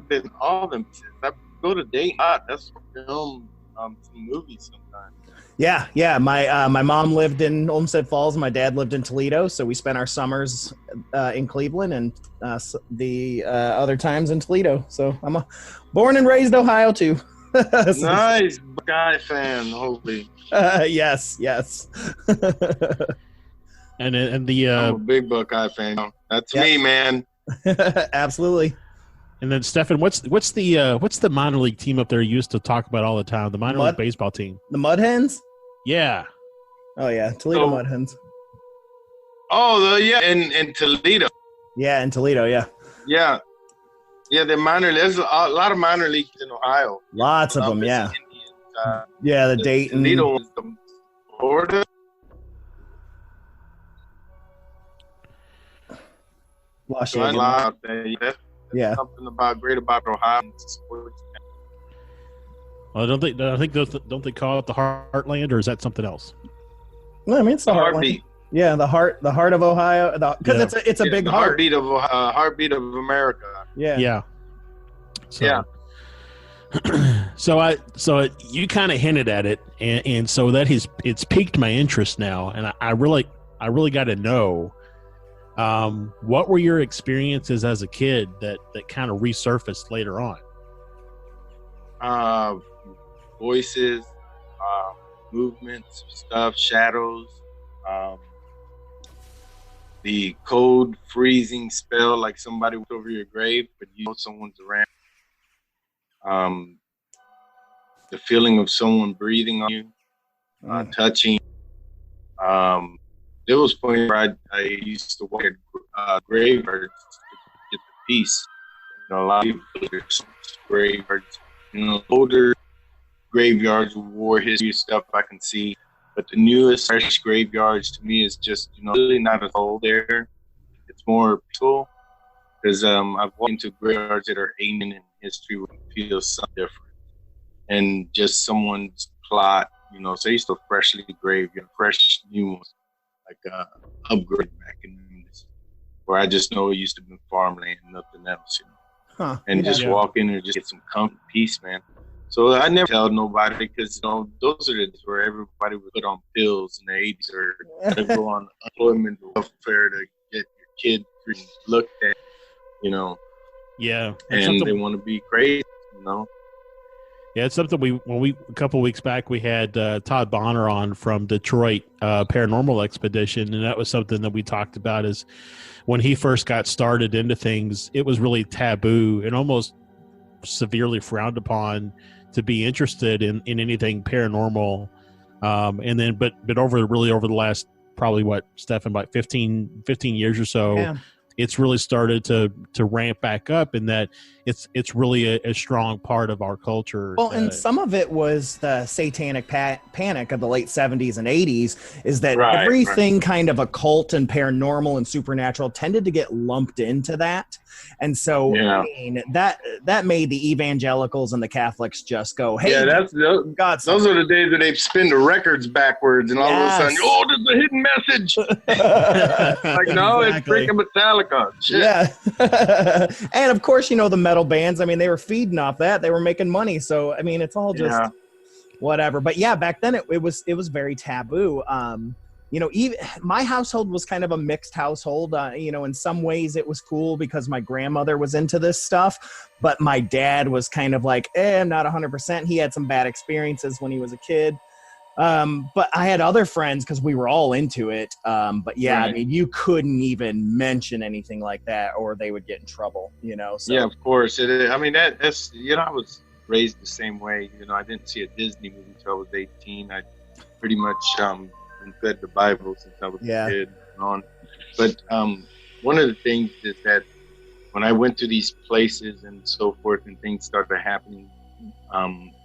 been all them. I go to Dayton. That's where I film some movies sometimes. Yeah. My mom lived in Olmsted Falls, and my dad lived in Toledo, so we spent our summers in Cleveland and the other times in Toledo. So I'm born and raised Ohio too. Nice Buckeye fan, hopefully. Yes. And I'm a big Buckeye fan. That's me, man. Absolutely. And then Stefan, what's the minor league team up there you used to talk about all the time? The minor league baseball team. The Mud Hens? Yeah. Oh yeah, Toledo Mud Hens. Oh yeah, in Toledo. Yeah, in Toledo, yeah. Yeah. Yeah, there's a lot of minor leagues in Ohio. Lots of them, yeah. Indians, the Dayton. Toledo is the Florida. Yeah. Something great about Ohio. Well, don't they call it the Heartland, or is that something else? No, I mean it's the heartbeat. Yeah, the heart of Ohio, because it's a big heartbeat of America. Yeah. Yeah. So, yeah. So you kind of hinted at it, and so it's piqued my interest now, and I I really got to know, what were your experiences as a kid that kind of resurfaced later on? Voices, movements, stuff, shadows, the cold freezing spell, like somebody was over your grave, but you know someone's around. The feeling of someone breathing on you, touching. There was a point where I used to walk at graveyards to get the peace. You know, a lot of people, there's graveyards, you know, older graveyards with war history stuff I can see, but the newest fresh graveyards to me is just, you know, really not a soul there. It's more peaceful, because I've walked into graveyards that are ancient in history where it feels something different, and just someone's plot, you know. So I used to freshly graveyard, fresh new ones, like upgrade back in the 90s, where I just know it used to be farmland, nothing else, you know. And just walk in and just get some comfort, peace, man. So I never tell nobody, because, you know, those are the days where everybody would put on pills in the 80s or go on unemployment welfare to get your kid looked at, you know. Yeah. And they want to be crazy, you know. Yeah, it's something a couple weeks back, we had Todd Bonner on from Detroit Paranormal Expedition, and that was something that we talked about is when he first got started into things, it was really taboo and almost severely frowned upon to be interested in anything paranormal. And then, but over the last probably Stefan, like 15 years or so, it's really started to ramp back up, in that it's really a strong part of our culture. Well, and some of it was the satanic panic of the late 70s and 80s, is that everything kind of occult and paranormal and supernatural tended to get lumped into that. And so, I mean, that made the evangelicals and the Catholics just go, hey, those are the days that they spin the records backwards, and all of a sudden, oh, there's a hidden message. Like, no, it's freaking Metallica. Shit. Yeah. And of course, you know, the metal bands, I mean, they were feeding off that. They were making money. So, I mean, it's all just whatever. But yeah, back then it was very taboo. You know, even my household was kind of a mixed household. You know, in some ways it was cool because my grandmother was into this stuff, but my dad was kind of like, I'm not 100%. He had some bad experiences when he was a kid. But I had other friends because we were all into it. But yeah, I mean, you couldn't even mention anything like that or they would get in trouble, you know? So. Yeah, of course. I mean, that's, you know, I was raised the same way. You know, I didn't see a Disney movie until I was 18. I pretty much, been fed the Bible since I was a kid and on. But, one of the things is that when I went to these places and so forth and things started happening,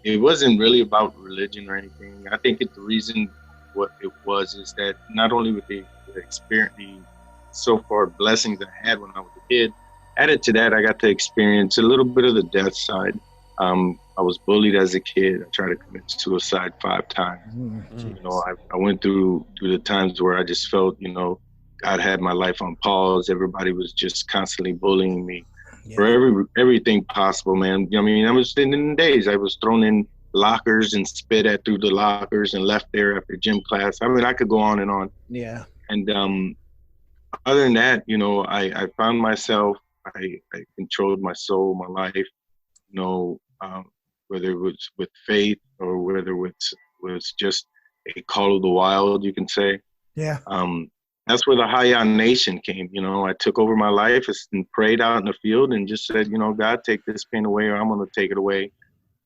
it wasn't really about religion or anything. I think the reason what it was is that not only with the experience, the so far blessings I had when I was a kid, added to that, I got to experience a little bit of the death side. I was bullied as a kid. I tried to commit suicide 5 times. You know, I went through the times where I just felt, you know, God had my life on pause. Everybody was just constantly bullying me for everything possible, man. I mean, I was in the days I was thrown in lockers and spit at through the lockers and left there after gym class. I mean, I could go on and on. Yeah. And other than that, you know, I found myself, I controlled my soul, my life, you know, whether it was with faith or whether it was just a call of the wild, you can say. Yeah. That's where the Haya Nation came. You know, I took over my life and prayed out in the field and just said, you know, God, take this pain away or I'm going to take it away.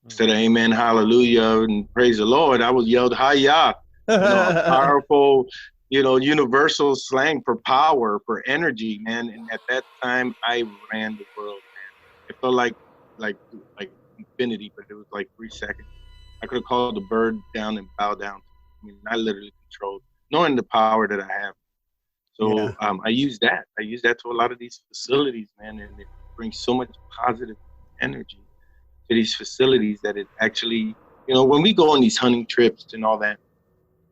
Instead of amen, hallelujah, and praise the Lord, I was yelled Haya. You know, a powerful, you know, universal slang for power, for energy, man. And at that time, I ran the world, man. It felt like infinity, but it was like 3 seconds. I could have called the bird down and bow down. I mean, I literally controlled, knowing the power that I have. So I use that. I use that to a lot of these facilities, man, and it brings so much positive energy to these facilities that it actually, you know, when we go on these hunting trips and all that,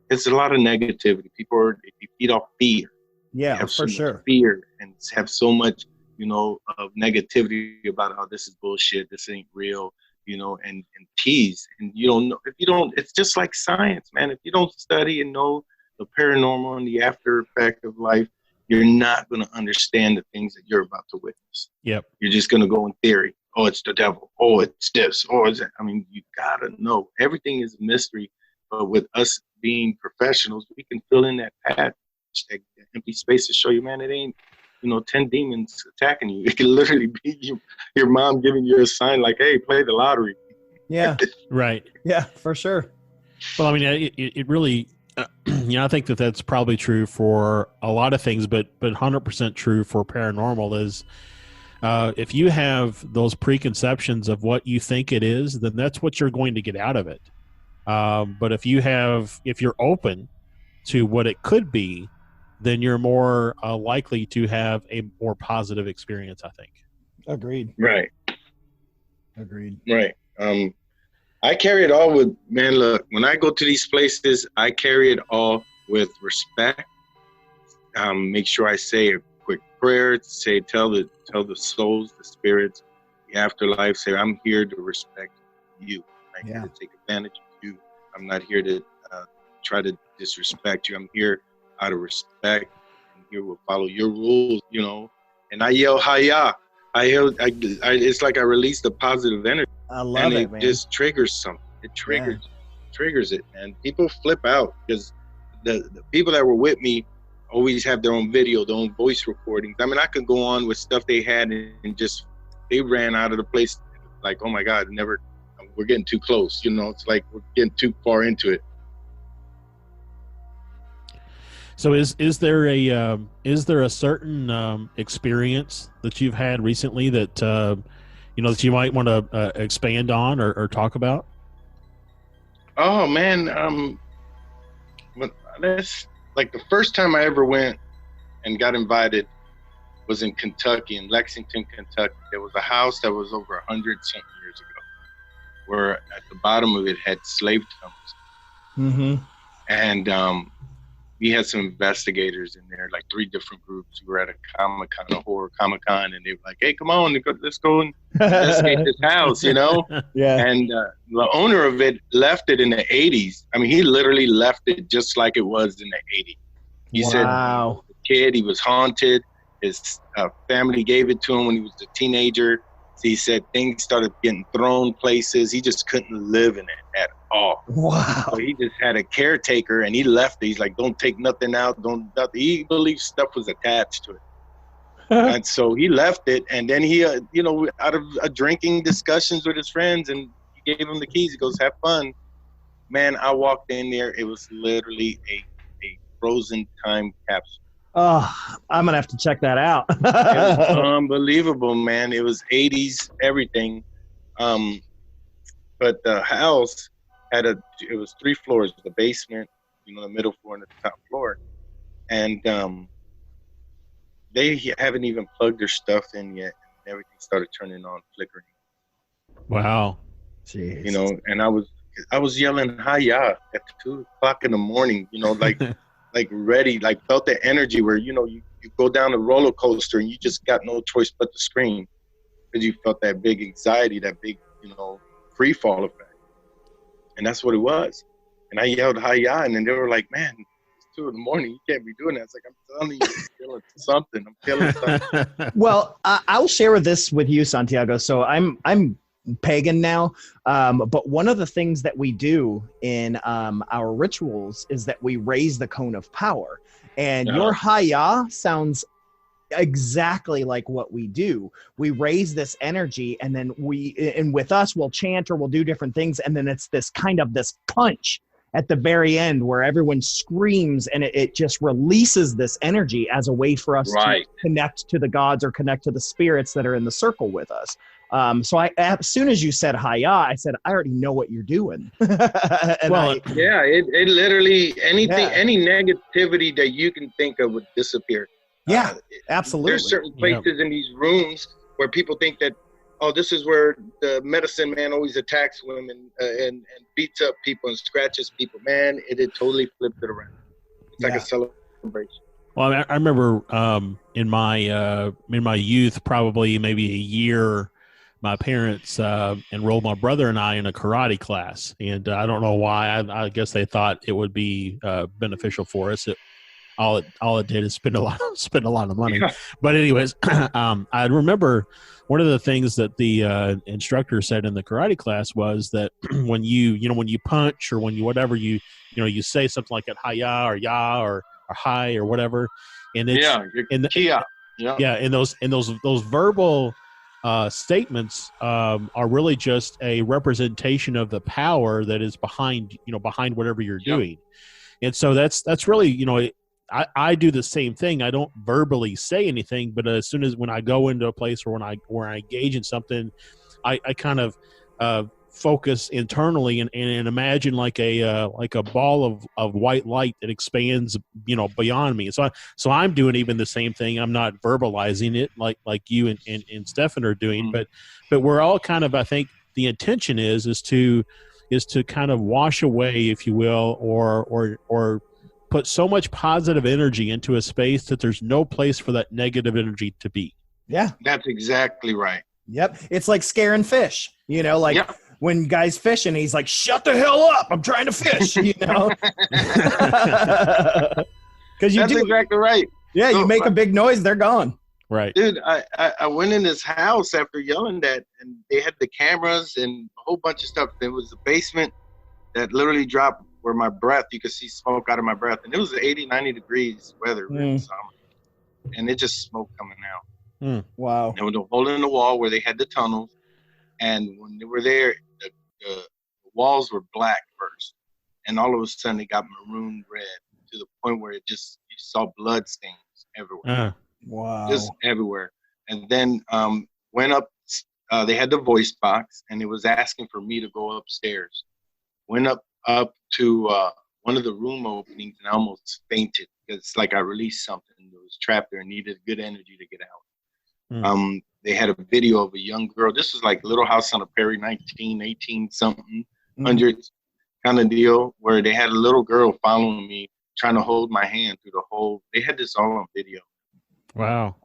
it's a lot of negativity. People they feed off fear. Yeah, have for sure. Fear and have so much, you know, of negativity about, oh, this is bullshit, this ain't real, you know, and tease. And you don't know, if you don't, it's just like science, man. If you don't study and know the paranormal and the after effect of life, you're not going to understand the things that you're about to witness. Yep. You're just going to go in theory. Oh, it's the devil. Oh, it's this. Oh, it's that. I mean, you got to know. Everything is a mystery. But with us being professionals, we can fill in that patch, that empty space to show you, man, it ain't, 10 demons attacking you. It can literally be your mom giving you a sign like, hey, play the lottery. Yeah. Right. Yeah, for sure. Well, I mean, it really, I think that's probably true for a lot of things, but 100% true for paranormal is if you have those preconceptions of what you think it is, then that's what you're going to get out of it. But if you're open to what it could be, then you're more likely to have a more positive experience, I think. Agreed. Right. Agreed. Right. I carry it all with, man, look, when I go to these places, I carry it all with respect. Make sure I say a quick prayer, tell the souls, the spirits, the afterlife, say, I'm here to respect you. I'm here to take advantage of you. I'm not here to try to disrespect you. I'm here out of respect. I'm here to follow your rules, and I yell, Hayah. It's like I released a positive energy. I love it, man. And it just triggers something. It triggers it, and people flip out because the people that were with me always have their own video, their own voice recordings. I mean, I could go on with stuff they had and just, they ran out of the place like, oh my God, we're getting too close. It's like we're getting too far into it. So is there a certain experience that you've had recently that that you might want to expand on or talk about? Oh man, that's like the first time I ever went and got invited was in Kentucky, in Lexington, Kentucky. There was a house that was over 100-something years ago, where at the bottom of it had slave tunnels. Mm-hmm. And we had some investigators in there, like 3 different groups. We were at a Comic-Con, a horror Comic-Con, and they were like, hey, come on, let's go and investigate this house, Yeah. And the owner of it left it in the 80s. I mean, he literally left it just like it was in the 80s. He said, the kid, he was haunted. His family gave it to him when he was a teenager. So he said things started getting thrown places. He just couldn't live in it at all. Wow. So he just had a caretaker, and he left it. He's like, don't take nothing out. Nothing. He believes stuff was attached to it. And so he left it. And then he, out of drinking discussions with his friends, and he gave him the keys. He goes, have fun. Man, I walked in there. It was literally a frozen time capsule. Oh, I'm going to have to check that out. It was unbelievable, man. It was 80s, everything. But the house it was 3 floors, the basement, the middle floor and the top floor. And they haven't even plugged their stuff in yet. And everything started turning on, flickering. Wow. Jeez. And I was yelling, Hayah at 2 o'clock in the morning, like ready, like felt the energy where, you go down a roller coaster and you just got no choice but to scream because you felt that big anxiety, that big, free fall effect. And that's what it was. And I yelled, Hayah, and then they were like, man, it's 2 in the morning. You can't be doing that. It's like, I'm telling you, I'm feeling something. Well, I'll share this with you, Santiago. So I'm pagan now, but one of the things that we do in our rituals is that we raise the cone of power, and your Hayah sounds exactly like what we do. We raise this energy, and then with us we'll chant or we'll do different things, and then it's this kind of this punch at the very end where everyone screams, and it just releases this energy as a way for us to connect to the gods or connect to the spirits that are in the circle with us. So as soon as you said Hayah, I said, I already know what you're doing. It literally, any negativity that you can think of would disappear. Yeah, absolutely. There's certain places in these rooms where people think that, this is where the medicine man always attacks women and beats up people and scratches people. Man, it had totally flipped it around. It's like a celebration. Well, I remember in my youth, probably maybe a year my parents enrolled my brother and I in a karate class, and I don't know why. I guess they thought it would be beneficial for us. All it did is spend a lot of money. Yeah. But anyways, I remember one of the things that the instructor said in the karate class was that when you punch or when you whatever you say something like that, hi-ya or ya or hi or whatever, and it's Kia. Yeah, and those verbal statements are really just a representation of the power that is behind whatever you're doing. And so that's really, I do the same thing. I don't verbally say anything, but as soon as when I go into a place or where I engage in something, I kind of focus internally and imagine like a ball of white light that expands beyond me. So I'm doing even the same thing. I'm not verbalizing it like you and Stefan are doing, but we're all kind of, I think the intention is to kind of wash away, if you will, or put so much positive energy into a space that there's no place for that negative energy to be. Yeah, that's exactly right. Yep, it's like scaring fish. When guys fishing, he's like, "Shut the hell up! I'm trying to fish." Because that's exactly right. Yeah, you make a big noise, they're gone. Right, dude. I went in this house after yelling that, and they had the cameras and a whole bunch of stuff. There was a basement that literally dropped where my breath, you could see smoke out of my breath, and it was 80, 90 degrees weather in summer, and it just smoke coming out. Wow. There was a hole in the wall where they had the tunnels, and when they were there, the walls were black first, and all of a sudden it got maroon red to the point where you saw blood stains everywhere. Wow. Just everywhere. And then went up, they had the voice box, and it was asking for me to go upstairs. Went up to one of the room openings, and I almost fainted because it's like I released something that was trapped there and needed good energy to get out. They had a video of a young girl. This was like Little House on the Prairie, 1918 something, hundreds kind of deal, where they had a little girl following me, trying to hold my hand through the whole. They had this all on video. Wow.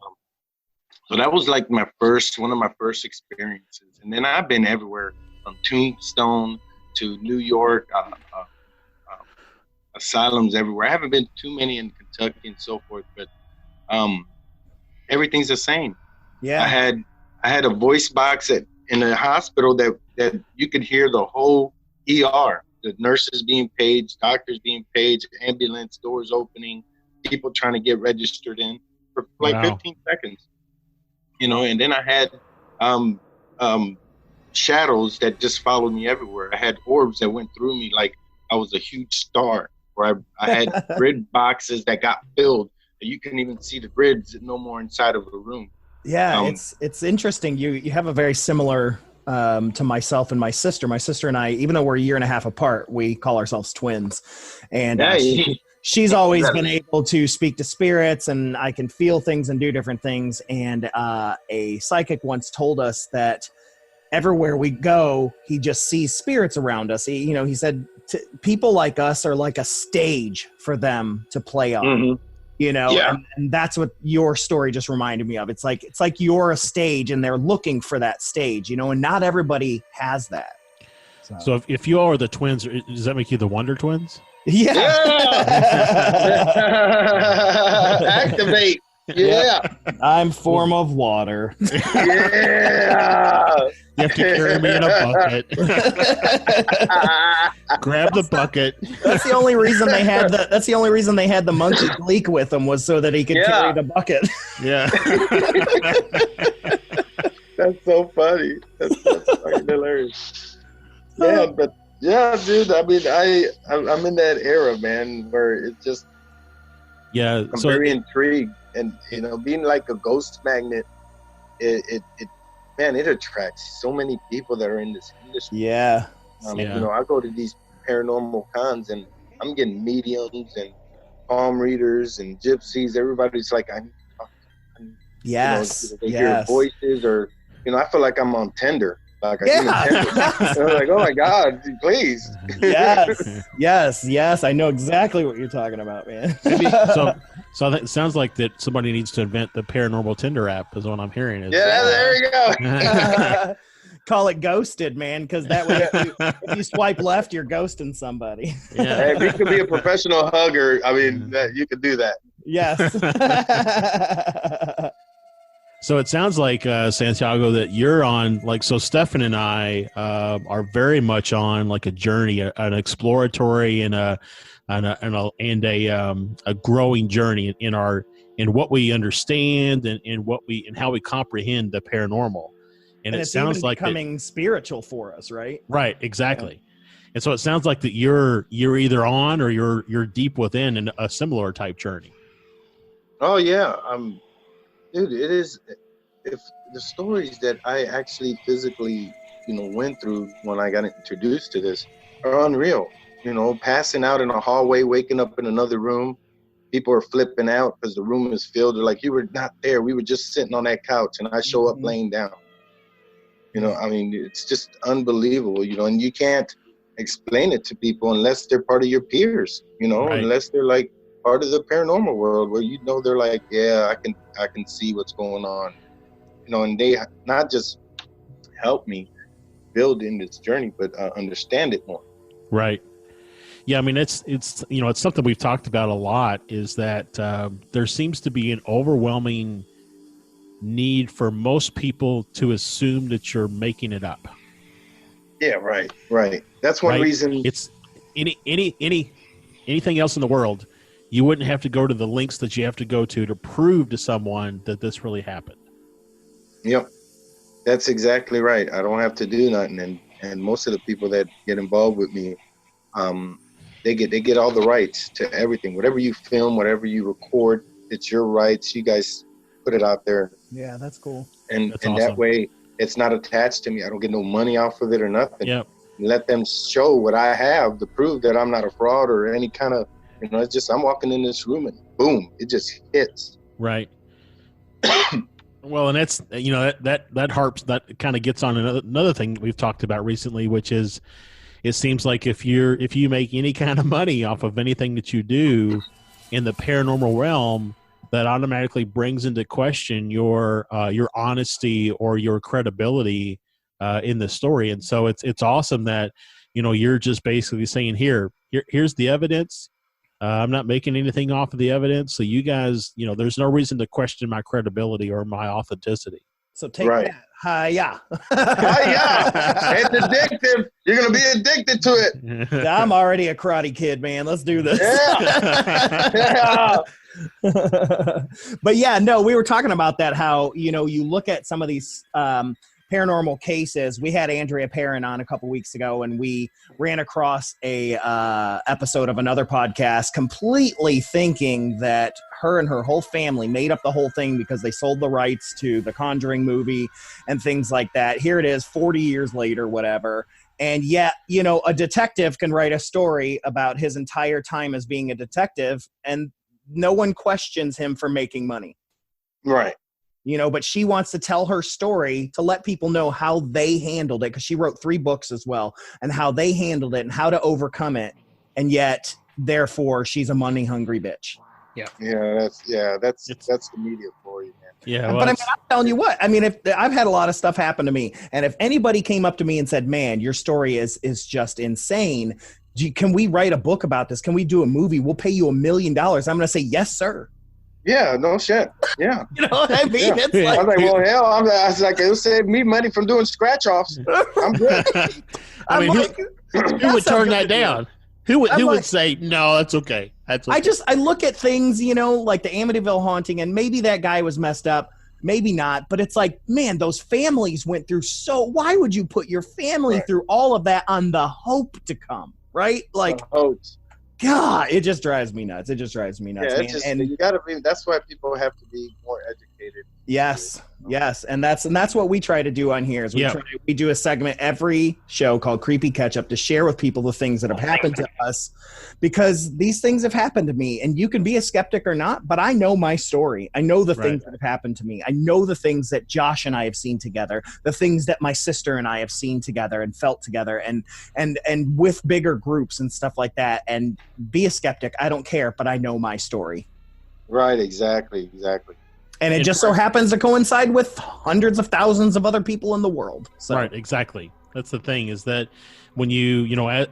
So that was like one of my first experiences. And then I've been everywhere from Tombstone to New York, asylums everywhere. I haven't been too many in Kentucky and so forth, but everything's the same. Yeah. I had a voice box in a hospital that you could hear the whole ER, the nurses being paged, doctors being paged, ambulance doors opening, people trying to get registered in for like 15 seconds. And then I had shadows that just followed me everywhere. I had orbs that went through me like I was a huge star, where I had grid boxes that got filled. You couldn't even see the grids no more inside of a room. Yeah, it's interesting. You have a very similar to myself and my sister. My sister and I, even though we're a year and a half apart, we call ourselves twins. And she's always been able to speak to spirits, and I can feel things and do different things. And a psychic once told us that everywhere we go, he just sees spirits around us. He said people like us are like a stage for them to play on. And that's what your story just reminded me of. It's like you're a stage and they're looking for that stage, and not everybody has that. So if you all are the twins, does that make you the Wonder Twins? Yeah. Activate. Yeah. I'm form of water. Yeah. You have to carry me in a bucket. Grab the bucket. That's the only reason they had the monkey Gleek with him, was so that he could carry the bucket. Yeah. That's so funny. That's fucking hilarious. Yeah, but dude. I mean, I'm in that era, man, where it's just. Yeah. I'm very intrigued, and being like a ghost magnet, it attracts so many people that are in this industry. Yeah. I go to these paranormal cons, and I'm getting mediums and palm readers and gypsies. Everybody's like, I need to talk to them. Yes. They hear voices, or I feel like I'm on Tinder. like a human temper. I was like, oh my God, please. Yes. I know exactly what you're talking about, man. So it sounds like that somebody needs to invent the paranormal Tinder app is what I'm hearing. There you go. Call it ghosted, man, because that way if you swipe left, you're ghosting somebody. Yeah. Hey, if you could be a professional hugger, I mean, you could do that. Yes. So it sounds like, Santiago, that you're on, like, so Stefan and I are very much on like a journey, an exploratory and a growing journey in what we understand and how we comprehend the paranormal. And it it's sounds even like becoming spiritual for us, right? Right, exactly. Yeah. And so it sounds like that you're either on or you're deep within in a similar type journey. Oh yeah, dude, it is. If the stories that I actually physically, went through when I got introduced to this are unreal. Passing out in a hallway, waking up in another room, people are flipping out because the room is filled. They're like, you were not there. We were just sitting on that couch, and I show up laying down. I mean, it's just unbelievable. And you can't explain it to people unless they're part of your peers. Right. Unless they're like part of the paranormal world where they're like, yeah, I can see what's going on. And they not just help me build in this journey, but understand it more. Right. Yeah. I mean, it's something we've talked about a lot is that there seems to be an overwhelming need for most people to assume that you're making it up. Yeah. Right. That's one reason. It's anything else in the world, you wouldn't have to go to the links that you have to go to prove to someone that this really happened. Yep, that's exactly right. I don't have to do nothing, and most of the people that get involved with me, they get all the rights to everything. Whatever you film, whatever you record, it's your rights. You guys put it out there. Yeah, that's cool. And awesome. That way, it's not attached to me. I don't get no money off of it or nothing. Yep. Let them show what I have to prove that I'm not a fraud or any kind of, it's just I'm walking in this room and boom, it just hits. Right. Well, and that's that harps, that kind of gets on another thing we've talked about recently, which is it seems like if you make any kind of money off of anything that you do in the paranormal realm, that automatically brings into question your honesty or your credibility in the story. And so it's awesome that you're just basically saying here's the evidence. I'm not making anything off of the evidence. So you guys, there's no reason to question my credibility or my authenticity. So take that. Hi-ya. Hi-ya. It's addictive. You're going to be addicted to it. I'm already a karate kid, man. Let's do this. Yeah. But yeah, no, we were talking about that, how, you look at some of these paranormal cases. We had Andrea Perrin on a couple weeks ago, and we ran across a episode of another podcast completely thinking that her and her whole family made up the whole thing because they sold the rights to the Conjuring movie and things like that. Here it is 40 years later, whatever. And yet, a detective can write a story about his entire time as being a detective, and no one questions him for making money. Right. But she wants to tell her story to let people know how they handled it, because she wrote 3 books as well, and how they handled it and how to overcome it. And yet, therefore, she's a money-hungry bitch. Yeah, that's the media for you, man. Yeah, but I'm telling you what. If I've had a lot of stuff happen to me, and if anybody came up to me and said, "Man, your story is just insane. Can we write a book about this? Can we do a movie? We'll pay you $1 million." I'm going to say, "Yes, sir." Yeah, no shit. Yeah. You know what I mean? Yeah. It's like, I was like, well, hell, I was like, it'll save me money from doing scratch-offs. I'm good. Who would turn that down? Who would say, no, that's okay. That's okay. I look at things, like the Amityville haunting, and maybe that guy was messed up, maybe not, but it's like, man, those families went through why would you put your family through all of that on the hope to come, right? Like, God, it just drives me nuts. Yeah, and you gotta be. That's why people have to be more educated. Yes. Yes, and that's what we try to do on here. Is we do a segment every show called Creepy Catch Up to share with people the things that have happened to us, because these things have happened to me, and you can be a skeptic or not, but I know my story. I know the things that have happened to me. I know the things that Josh and I have seen together, the things that my sister and I have seen together and felt together, and with bigger groups and stuff like that. And be a skeptic. I don't care, but I know my story. Right. Exactly. And it just so happens to coincide with hundreds of thousands of other people in the world. So. Right, exactly. That's the thing, is that when you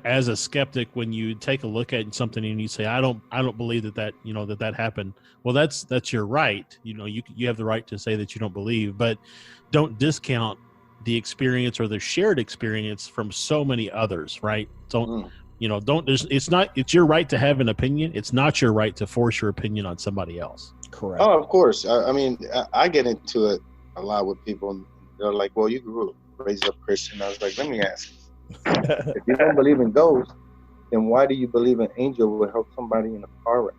as a skeptic, when you take a look at something and you say, I don't believe that happened. Well, that's your right. You have the right to say that you don't believe, but don't discount the experience or the shared experience from so many others, right? It's your right to have an opinion. It's not your right to force your opinion on somebody else. Correct. Oh, of course. I mean, I get into it a lot with people, and they're like, well, you grew up raised up Christian. I was like, let me ask you. If you don't believe in ghosts, then why do you believe an angel will help somebody in a car wreck?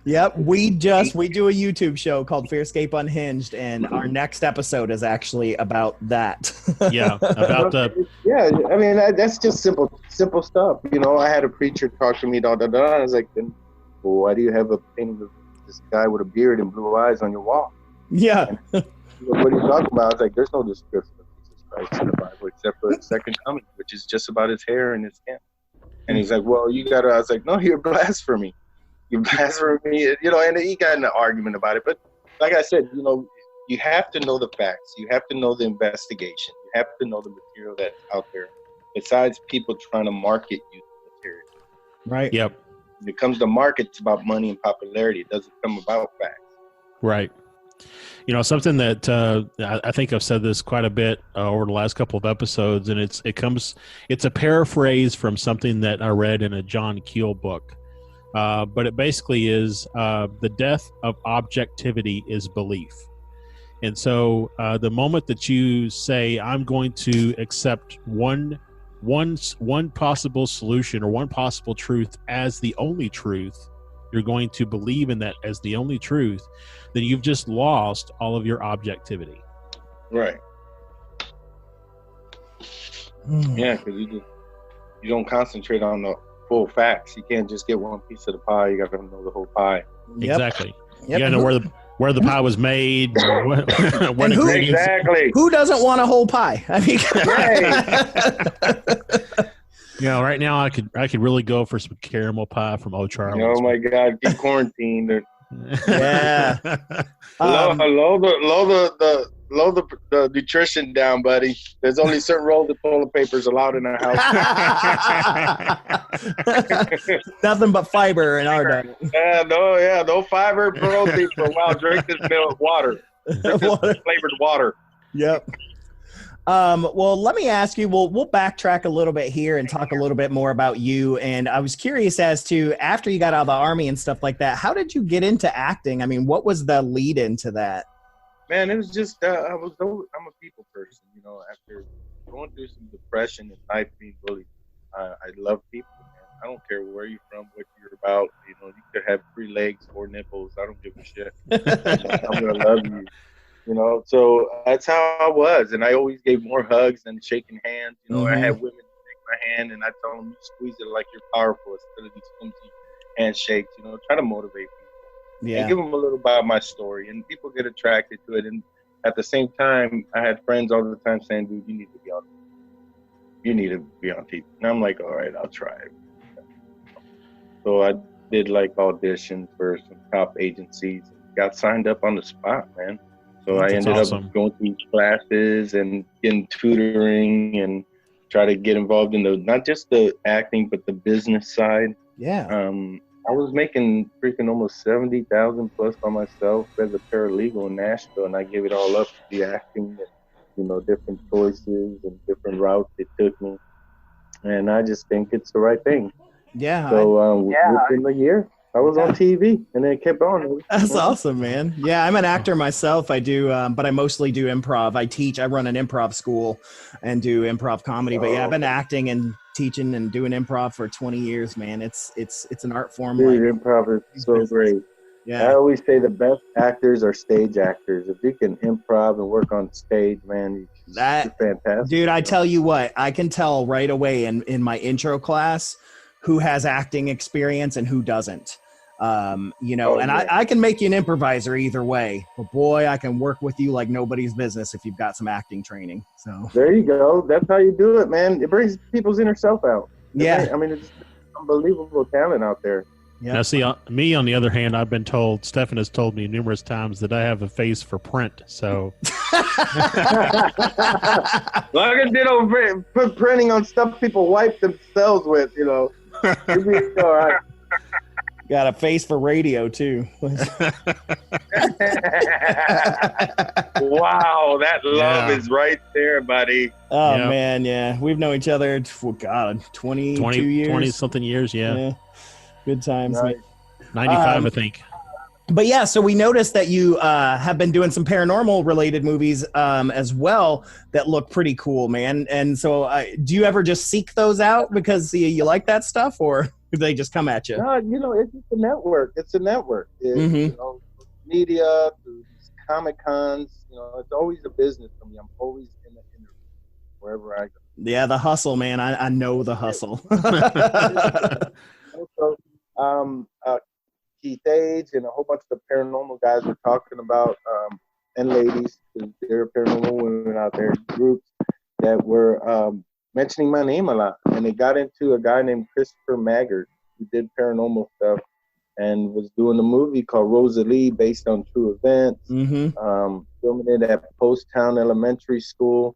Yep, we do a YouTube show called FearScape Unhinged, and our next episode is actually about that. Yeah, about yeah. I mean, that's just simple stuff. I had a preacher talk to me. I was like, then, well, why do you have a painting of this guy with a beard and blue eyes on your wall? Yeah. And, what are you talking about? I was like, there's no description of Jesus Christ in the Bible except for his second coming, which is just about his hair and his skin. And he's like, well, you got to. I was like, no, you're blasphemy. You blasphemy, and he got in an argument about it. But like I said, you have to know the facts. You have to know the investigation. You have to know the material that's out there. Besides people trying to market you the material. Right. Yep. When it comes to market, it's about money and popularity. It doesn't come about facts. Right. Something that I think I've said this quite a bit over the last couple of episodes, and it's a paraphrase from something that I read in a John Keel book. But it basically is the death of objectivity is belief. And so the moment that you say, I'm going to accept one possible solution or one possible truth as the only truth, you're going to believe in that as the only truth, then you've just lost all of your objectivity. Right. Yeah, because you don't concentrate on the full facts. You can't just get one piece of the pie. You got to know the whole pie. Yep. Exactly. Yep. You got to know where the pie was made. What ingredients. Exactly. Who doesn't want a whole pie? I mean, right now I could really go for some caramel pie from O'Charlie's. Oh my God, get quarantined. Yeah. Load the nutrition down, buddy. There's only certain rolls of toilet papers allowed in our house. Nothing but fiber in our diet. No fiber, protein for a while. Drink this milk water. Drink this flavored water. Yep. Well, let me ask you, we'll backtrack a little bit here and talk a little bit more about you. And I was curious as to, after you got out of the Army and stuff like that, how did you get into acting? I mean, what was the lead into that? Man, it was just, I'm a people person, after going through some depression and life being bullied. I love people, man. I don't care where you're from, what you're about. You could have 3 legs, 4 nipples. I don't give a shit. I'm going to love you. So that's how I was. And I always gave more hugs than shaking hands. I had women shake my hand, and I tell them, you squeeze it like you're powerful instead of these flimsy handshakes. Try to motivate people. Yeah. And give them a little about my story. And people get attracted to it. And at the same time, I had friends all the time saying, dude, you need to be on TV. You need to be on TV. And I'm like, all right, I'll try it. So I did auditions for some top agencies. Got signed up on the spot, man. So I ended up going through classes and getting tutoring and try to get involved in not just the acting, but the business side. Yeah. I was making freaking almost $70,000 plus by myself as a paralegal in Nashville, and I gave it all up to the acting and, different choices and different routes it took me. And I just think it's the right thing. Yeah. So within a year, I was on TV, and then it kept on. That's awesome, man. Yeah, I'm an actor myself. I do, but I mostly do improv. I run an improv school and do improv comedy. But yeah, I've been acting and teaching and doing improv for 20 years, man. It's an art form. Dude, improv is so great. Yeah. I always say the best actors are stage actors. If you can improv and work on stage, man, you're fantastic. Dude, I tell you what, I can tell right away in my intro class who has acting experience and who doesn't. I can make you an improviser either way, but boy, I can work with you like nobody's business if you've got some acting training. So there you go. That's how you do it, man. It brings people's inner self out. Yeah. I mean, it's unbelievable talent out there. Yep. Now, see, me, on the other hand, I've been told, Stefan has told me numerous times that I have a face for print, so. Well, I can put printing on stuff people wipe themselves with, You'll be all right. Got a face for radio, too. Wow, that love is right there, buddy. Oh, man, yeah. We've known each other, 22 years. 20-something years, yeah. Good times. Nice. 95, I think. But yeah, so we noticed that you have been doing some paranormal related movies as well that look pretty cool, man. And so do you ever just seek those out because you like that stuff, or do they just come at you? No, it's just a network. It's a network. Media, Comic Cons, it's always a business for me. I'm always in the interview wherever I go. Yeah, the hustle, man. I know the hustle. Also, Keith Age and a whole bunch of the paranormal guys were talking about, and ladies, there are paranormal women out there, groups that were mentioning my name a lot. And they got into a guy named Christopher Maggart who did paranormal stuff and was doing a movie called Rosalie based on true events, filming it at Poasttown Elementary School,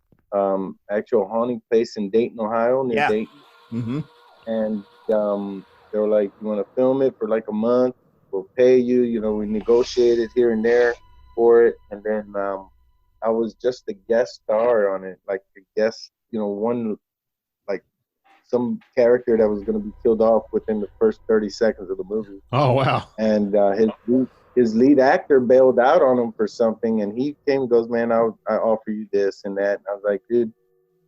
actual haunting place in Dayton, Ohio, near Dayton. And they were like, you want to film it for like a month? We'll pay you. We negotiated here and there for it. And then I was just a guest star on it, like a guest, one, like some character that was going to be killed off within the first 30 seconds of the movie. Oh, wow. And his lead actor bailed out on him for something. And he came and goes, man, I offer you this and that. And I was like, dude,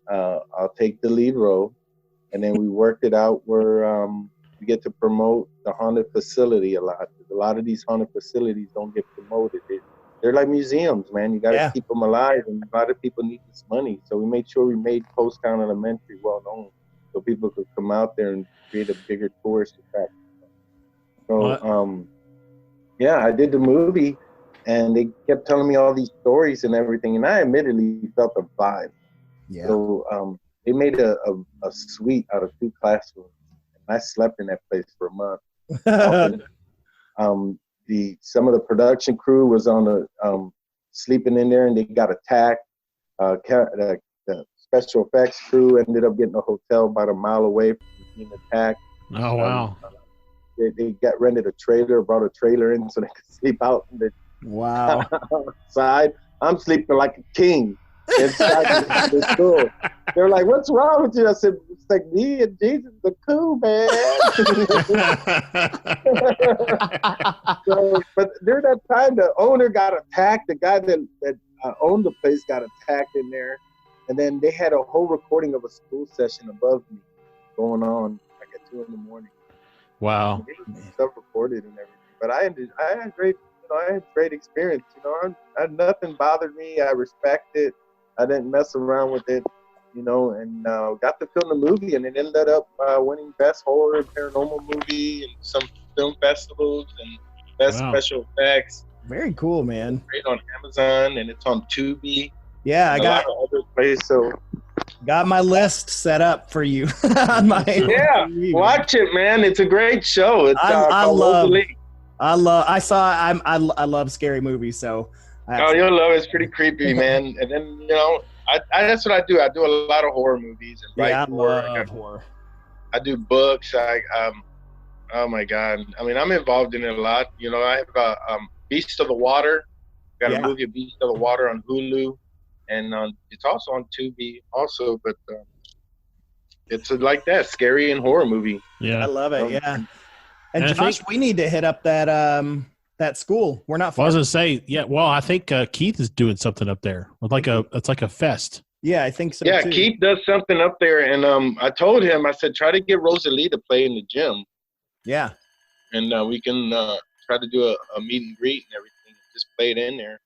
I'll take the lead role. And then we worked it out where we get to promote the haunted facility a lot. A lot of these haunted facilities don't get promoted. They're like museums, man. You got to keep them alive, and a lot of people need this money. So we made sure we made Poasttown Elementary well known, so people could come out there and create a bigger tourist attraction. So, I did the movie, and they kept telling me all these stories and everything, and I admittedly felt the vibe. Yeah. So they made a suite out of 2 classrooms. I slept in that place for a month. Some of the production crew was on sleeping in there, and they got attacked. The special effects crew ended up getting a hotel about a mile away from being attacked. Oh, wow. They rented a trailer, brought a trailer in so they could sleep out in the outside. I'm sleeping like a king inside the school. They're like, what's wrong with you? I said, it's like me and Jesus the cool, man. But during that time, the owner got attacked. The guy that owned the place got attacked in there. And then they had a whole recording of a school session above me going on like at 2 a.m. Wow. Stuff recorded and everything. But I had great experience. Nothing bothered me. I respect it. I didn't mess around with it, and got to film the movie, and it ended up winning Best Horror and Paranormal Movie and some film festivals and Best Special Effects. Very cool, man. It's great on Amazon, and it's on Tubi. Yeah, I got other places. So got my list set up for you on my TV, watch it, man. It's a great show. It's I love scary movies, so. You'll love it. It's pretty creepy, man. And then, that's what I do. I do a lot of horror movies and write horror. I do books. Oh my God. I mean, I'm involved in it a lot. I have Beast of the Water. Got a movie, Beast of the Water, on Hulu, and it's also on Tubi also. But it's like that scary and horror movie. Yeah, I love it. And Josh, we need to hit up that school. We're not far. I was gonna say, I think Keith is doing something up there with it's like a fest. Yeah, I think so. Yeah, too. Keith does something up there, and I told him, I said, try to get Rosalie to play in the gym. Yeah, and we can try to do a meet and greet and everything. Just play it in there.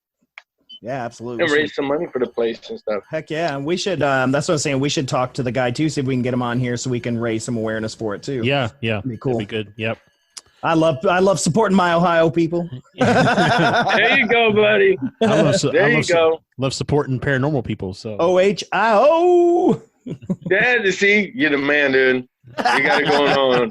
Yeah, absolutely. And raise some money for the place and stuff. Heck yeah. And we should, that's what I'm saying. We should talk to the guy too, see if we can get him on here so we can raise some awareness for it too. Yeah. That'd be cool. That'd be good. Yep. I love supporting my Ohio people. There you go, buddy. Love supporting paranormal people. So OHIO. Yeah, see, you're the man, dude. You got it going on.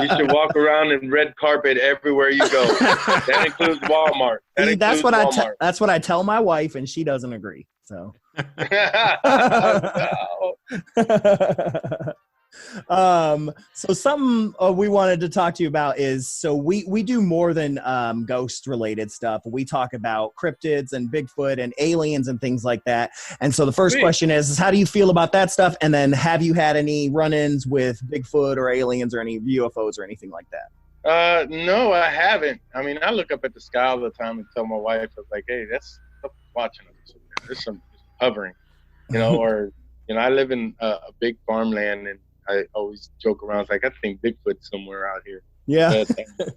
You should walk around in red carpet everywhere you go. That includes Walmart. That's what I tell my wife, and she doesn't agree. So. So something we wanted to talk to you about is, so we do more than ghost related stuff. We talk about cryptids and Bigfoot and aliens and things like that. And so the first question is how do you feel about that stuff? And then have you had any run-ins with Bigfoot or aliens or any UFOs or anything like that? No, I haven't. I mean, I look up at the sky all the time and tell my wife, I was like, hey, that's watching us. There's some hovering, or, I live in a big farmland, and I always joke around. It's like, I think Bigfoot's somewhere out here. Yeah. But,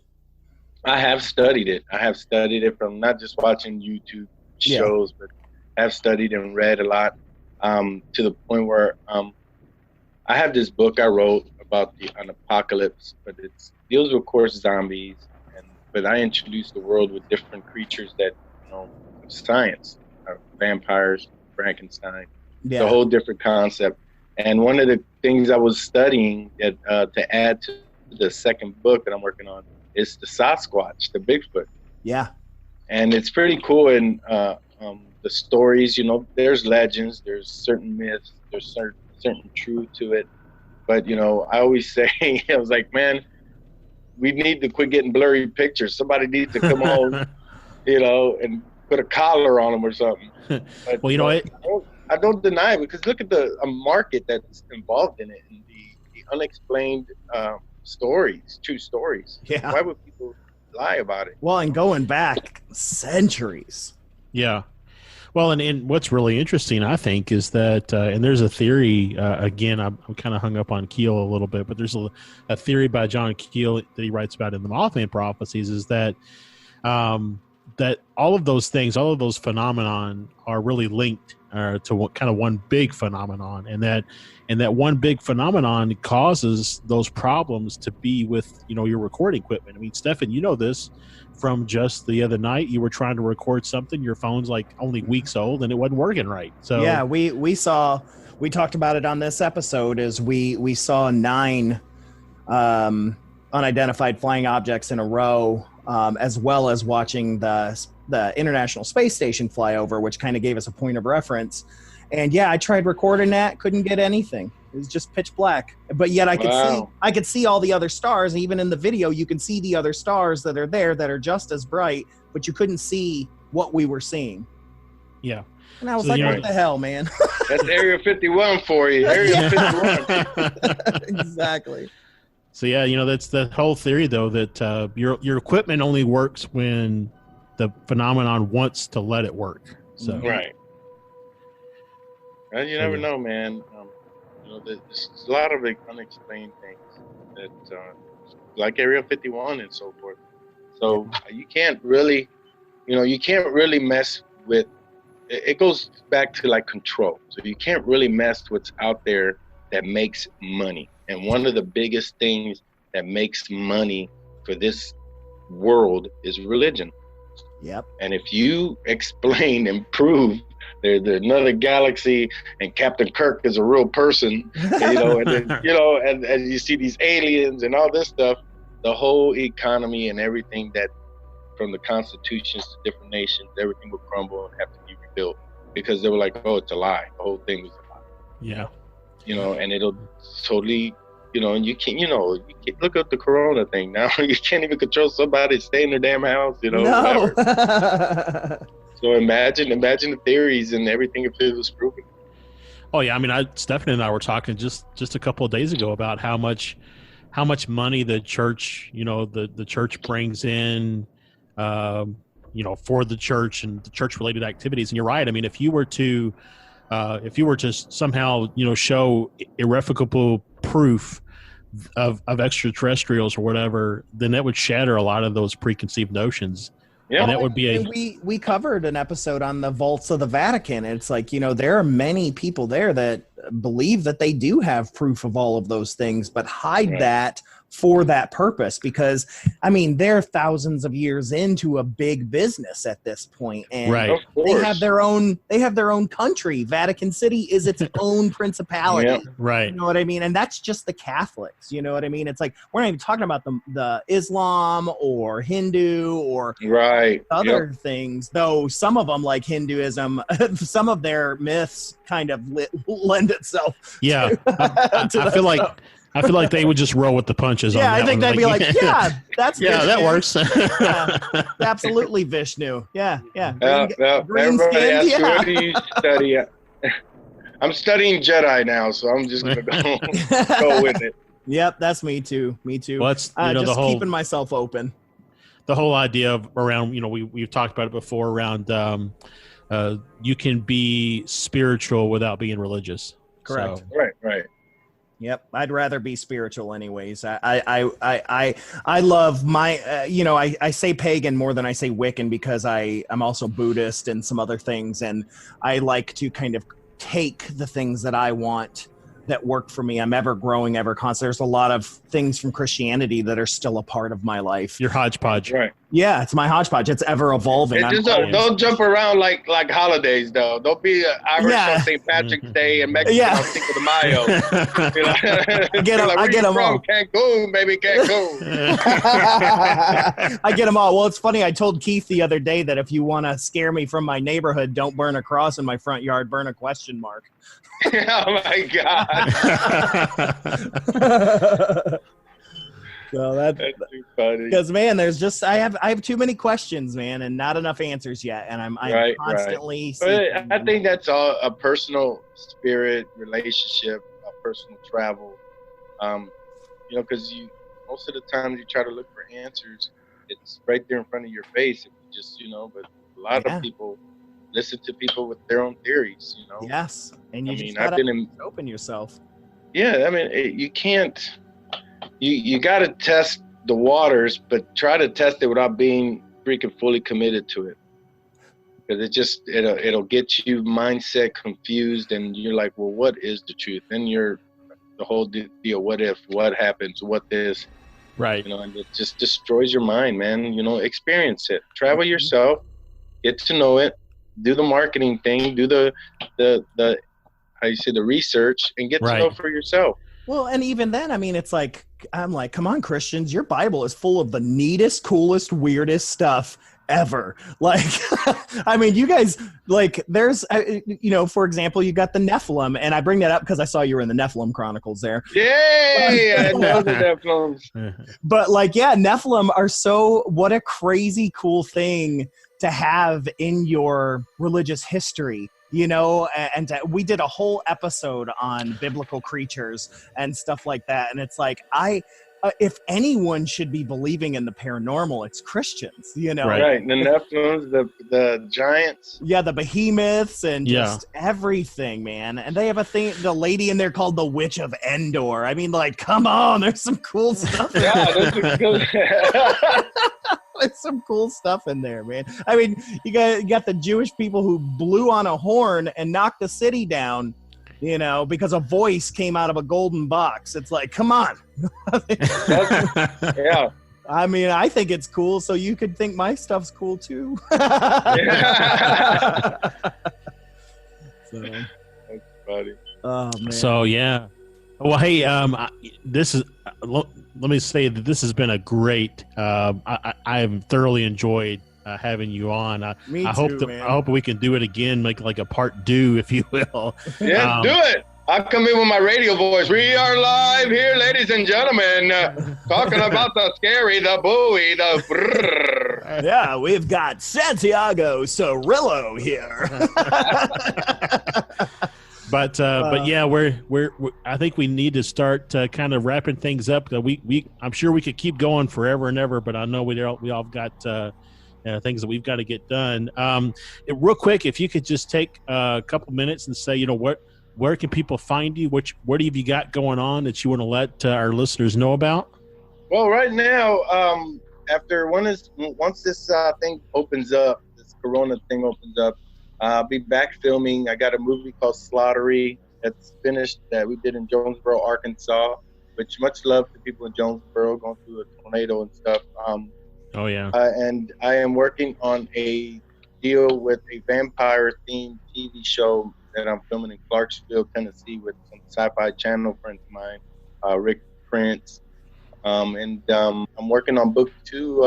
I have studied it. I have studied it from not just watching YouTube shows, but I've studied and read a lot, to the point where I have this book I wrote about an apocalypse, but it deals with, of course, zombies. But I introduced the world with different creatures that, science, vampires, Frankenstein. It's a whole different concept. And one of the things I was studying to add to the second book that I'm working on is the Sasquatch, the Bigfoot. Yeah. And it's pretty cool. And the stories, there's legends, there's certain myths, there's certain truth to it. But, I always say, I was like, man, we need to quit getting blurry pictures. Somebody needs to come on, and put a collar on them or something. But, well, I don't deny it, because look at the market that's involved in it, and the unexplained stories, true stories. Yeah. Why would people lie about it? Well, and going back centuries. Yeah. Well, and what's really interesting, I think, is that, and there's a theory, again, I'm kind of hung up on Keel a little bit, but there's a theory by John Keel that he writes about in the Mothman Prophecies, is that that all of those things, all of those phenomenon are really linked to one big phenomenon, and that one big phenomenon causes those problems to be with your recording equipment. I mean, Stefan, this from just the other night. You were trying to record something, your phone's like only weeks old, and it wasn't working right. So yeah, we talked about it on this episode. Is we saw 9 unidentified flying objects in a row, as well as watching the International Space Station fly over, which kind of gave us a point of reference. And yeah, I tried recording that, couldn't get anything. It was just pitch black. But yet I could see all the other stars. Even in the video, you can see the other stars that are there that are just as bright, but you couldn't see what we were seeing. Yeah. And I was what the hell, man? That's Area 51 for you. Area 51. Exactly. So yeah, that's the whole theory, though, that your equipment only works when the phenomenon wants to let it work. So right. And you never know, man. There's a lot of unexplained things that, like Area 51 and so forth. So you can't really mess with. It goes back to like control. So you can't really mess with what's out there that makes money. And one of the biggest things that makes money for this world is religion. Yep. And if you explain and prove there's another galaxy and Captain Kirk is a real person, and then, and you see these aliens and all this stuff, the whole economy and everything that, from the constitutions to different nations, everything would crumble and have to be rebuilt, because they were like, oh, it's a lie. The whole thing was a lie. Yeah. And it'll totally, and you can't, look up the Corona thing now. You can't even control somebody to stay in their damn house, No. So imagine the theories and everything if it was proven. Oh yeah, I mean, Stefan and I were talking just a couple of days ago about how much money the church, the church brings in, for the church and the church related activities. And you're right. I mean, if you were to somehow, show irrefutable proof of extraterrestrials or whatever, then that would shatter a lot of those preconceived notions. Yeah. And that would be we covered an episode on the vaults of the Vatican. It's like, there are many people there that believe that they do have proof of all of those things, but hide that for that purpose, because they're thousands of years into a big business at this point, and they have their own country. Vatican City is its own principality. Right. You know what I mean? And that's just the Catholics. You know what I mean? It's like, we're not even talking about the Islam or Hindu or other things, though some of them, like Hinduism, some of their myths kind of lend itself I feel like they would just roll with the punches. Yeah, I think they'd be like, that's Vishnu. That works. Absolutely, Vishnu. Yeah. Everybody asks you, what do you study? I'm studying Jedi now, so I'm just gonna go with it. Yep, that's me too. Well, that's just keeping myself open. The whole idea of around, we've talked about it before around you can be spiritual without being religious. Correct. So. Right. Yep, I'd rather be spiritual, anyways. I love my, I say pagan more than I say Wiccan, because I'm also Buddhist and some other things, and I like to kind of take the things that I want that work for me. I'm ever growing, ever constant. There's a lot of things from Christianity that are still a part of my life. Your hodgepodge. Right. Yeah, it's my hodgepodge. It's ever evolving. Don't jump around like holidays, though. Don't be Irish on St. Patrick's Day and Mexican on Cinco de Mayo. I get them all. Cancun, baby, Cancun. I get them all. Well, it's funny. I told Keith the other day that if you want to scare me from my neighborhood, don't burn a cross in my front yard. Burn a question mark. Oh my God. So that's too funny. Because, man, there's just I have too many questions, man, and not enough answers yet, and I'm constantly. But I think that's all a personal spirit relationship, a personal travel. Because most of the time you try to look for answers, it's right there in front of your face. If you just but a lot of people listen to people with their own theories. Yes, and you gotta open yourself. Yeah, you can't. You got to test the waters, but try to test it without being freaking fully committed to it. Because it'll get you mindset confused, and you're like, well, what is the truth? Then you're the whole deal. What if? What happens? What this? Right. And it just destroys your mind, man. Experience it. Travel yourself. Get to know it. Do the marketing thing. Do the research, and get to know for yourself. Well, and even then, it's like, I'm like, come on, Christians, your Bible is full of the neatest, coolest, weirdest stuff ever. Like, you guys, like, there's, for example, you got the Nephilim, and I bring that up because I saw you were in the Nephilim Chronicles there. Yay! I know the Nephilims. But, Nephilim are what a crazy cool thing to have in your religious history. And we did a whole episode on biblical creatures and stuff like that. And it's like, if anyone should be believing in the paranormal, it's Christians, Right. The Nephilims, the giants. Yeah, the behemoths and just everything, man. And they have the lady in there called the Witch of Endor. Come on, there's some cool stuff. There's cool. There's some cool stuff in there, man. You got the Jewish people who blew on a horn and knocked the city down, because a voice came out of a golden box. It's like, come on. Yeah. I think it's cool, so you could think my stuff's cool too. That's funny. Oh man. So yeah. Well, hey, let me say that this has been a great. I have thoroughly enjoyed having you on. I hope we can do it again, make like a part 2, if you will. Yeah, do it. I come in with my radio voice. We are live here, ladies and gentlemen, talking about the scary, the buoy, the brrr. Yeah, we've got Santiago Cirilo here. But yeah, we're I think we need to start kind of wrapping things up. I'm sure we could keep going forever and ever, but I know we all got things that we've got to get done. Real quick, if you could just take a couple minutes and say, where can people find you? What have you got going on that you want to let our listeners know about? Well, right now, once this thing opens up, this Corona thing opens up, I'll be back filming. I got a movie called Slaughtery that's finished that we did in Jonesboro, Arkansas, which much love to people in Jonesboro going through a tornado and stuff. Oh, yeah. And I am working on a deal with a vampire-themed TV show that I'm filming in Clarksville, Tennessee with some sci-fi channel friends of mine, Rick Prince. And I'm working on book 2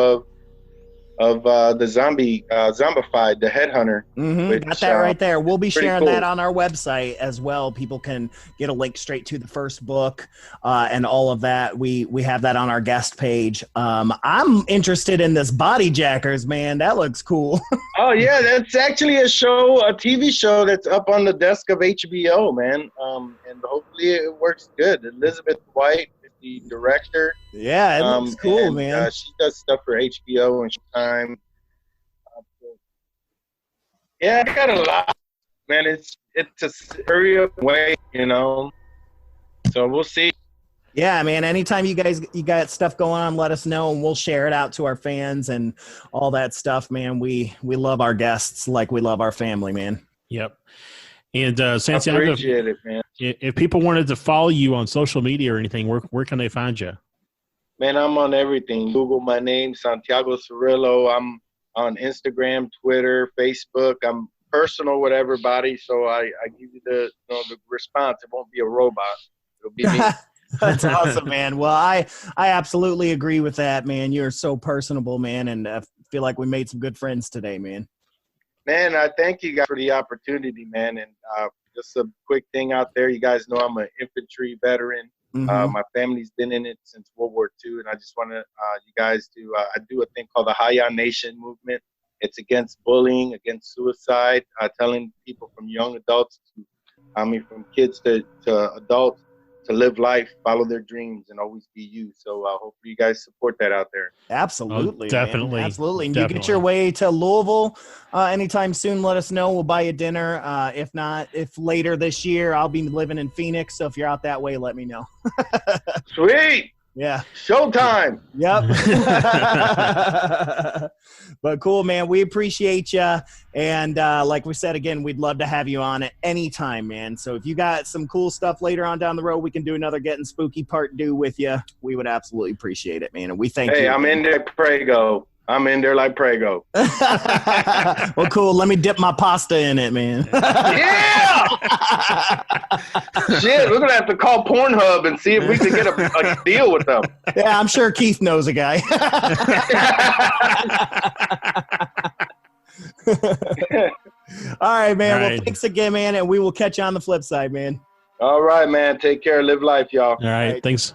of the Zombified, the Headhunter. Which, got that right there. We'll be sharing cool. that on our website as well. People can get a link straight to the first book and all of that. We have that on our guest page. I'm interested in this Body Jackers, man. That looks cool. Oh yeah, that's actually a TV show that's up on the desk of HBO, man. And hopefully it works good. Elizabeth White is the director. Yeah, it looks cool, and, man. she does stuff for HBO and Showtime. Yeah, I got a lot, man. It's a serious way, So we'll see. Yeah, man. Anytime you got stuff going on, let us know, and we'll share it out to our fans and all that stuff, man. We love our guests like we love our family, man. Yep. And Santiago, I appreciate it, man. If people wanted to follow you on social media or anything, where can they find you? Man, I'm on everything. Google my name, Santiago Cirilo. I'm on Instagram, Twitter, Facebook. I'm personal with everybody, so I give you the response. It won't be a robot. It'll be me. That's awesome, man. Well, I absolutely agree with that, man. You're so personable, man, and I feel like we made some good friends today, man. Man, I thank you guys for the opportunity, man. And just a quick thing out there. You guys know I'm an infantry veteran. My family's been in it since World War II, and I just want you guys to I do a thing called the Haya Nation movement. It's against bullying, against suicide, telling people from young adults from kids to adults to live life, follow their dreams, and always be you. So hopefully you guys support that out there. Absolutely. Oh, definitely. Man. Absolutely. And definitely. you get your way to Louisville anytime soon, let us know. We'll buy you dinner. If later this year, I'll be living in Phoenix. So if you're out that way, let me know. Sweet. Yeah. Showtime. Yep. But cool, man. We appreciate you. And like we said, again, we'd love to have you on at any time, man. So if you got some cool stuff later on down the road, we can do another Getting Spooky Part 2 with you. We would absolutely appreciate it, man. And we thank you. Hey, I'm in there, Prego. I'm in there like Prego. Well, cool. Let me dip my pasta in it, man. Yeah! Shit, we're going to have to call Pornhub and see if we can get a deal with them. Yeah, I'm sure Keith knows a guy. All right, man. All right. Well, thanks again, man. And we will catch you on the flip side, man. All right, man. Take care. Live life, y'all. All right. Thanks.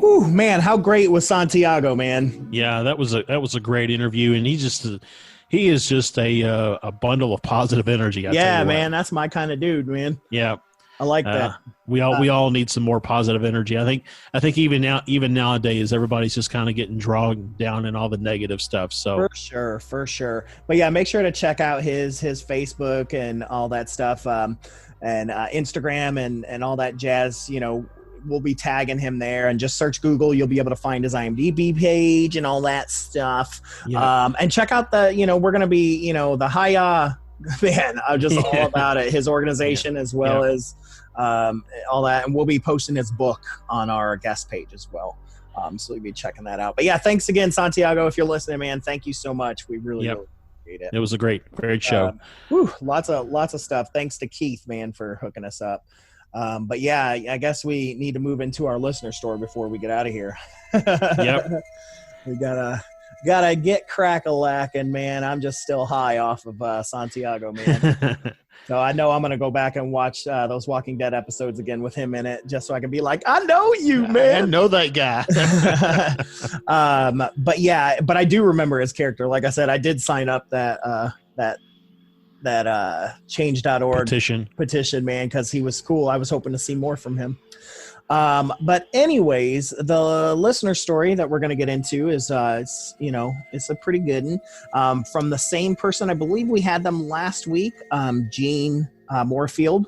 Whew, man, how great was Santiago, man? Yeah, that was a great interview, and he is just a bundle of positive energy. Yeah, man, that's my kind of dude, man. Yeah, I like that. We all need some more positive energy. I think even nowadays, everybody's just kind of getting dragged down in all the negative stuff. So for sure. But yeah, make sure to check out his Facebook and all that stuff, and Instagram and all that jazz. We'll be tagging him there, and just search Google. You'll be able to find his IMDb page and all that stuff. Yeah. And check out we're going to be, the Haya, man, I'm just all about it. His organization as well as all that. And we'll be posting his book on our guest page as well. So you'll be checking that out. But yeah, thanks again, Santiago. If you're listening, man, thank you so much. We really appreciate it. It was a great show. Lots of stuff. Thanks to Keith, man, for hooking us up. But yeah, I guess we need to move into our listener story before we get out of here. Yep. We gotta get crack-a-lackin', man. I'm just still high off of Santiago, man. So I know I'm gonna go back and watch those Walking Dead episodes again with him in it, just so I can be like, I know you, man. I know that guy. But I do remember his character. Like I said, I did sign up that change.org petition, man, because he was cool. I was hoping to see more from him. But anyways, the listener story that we're going to get into is it's a pretty good one, from the same person. I believe we had them last week, Gene Moorefield.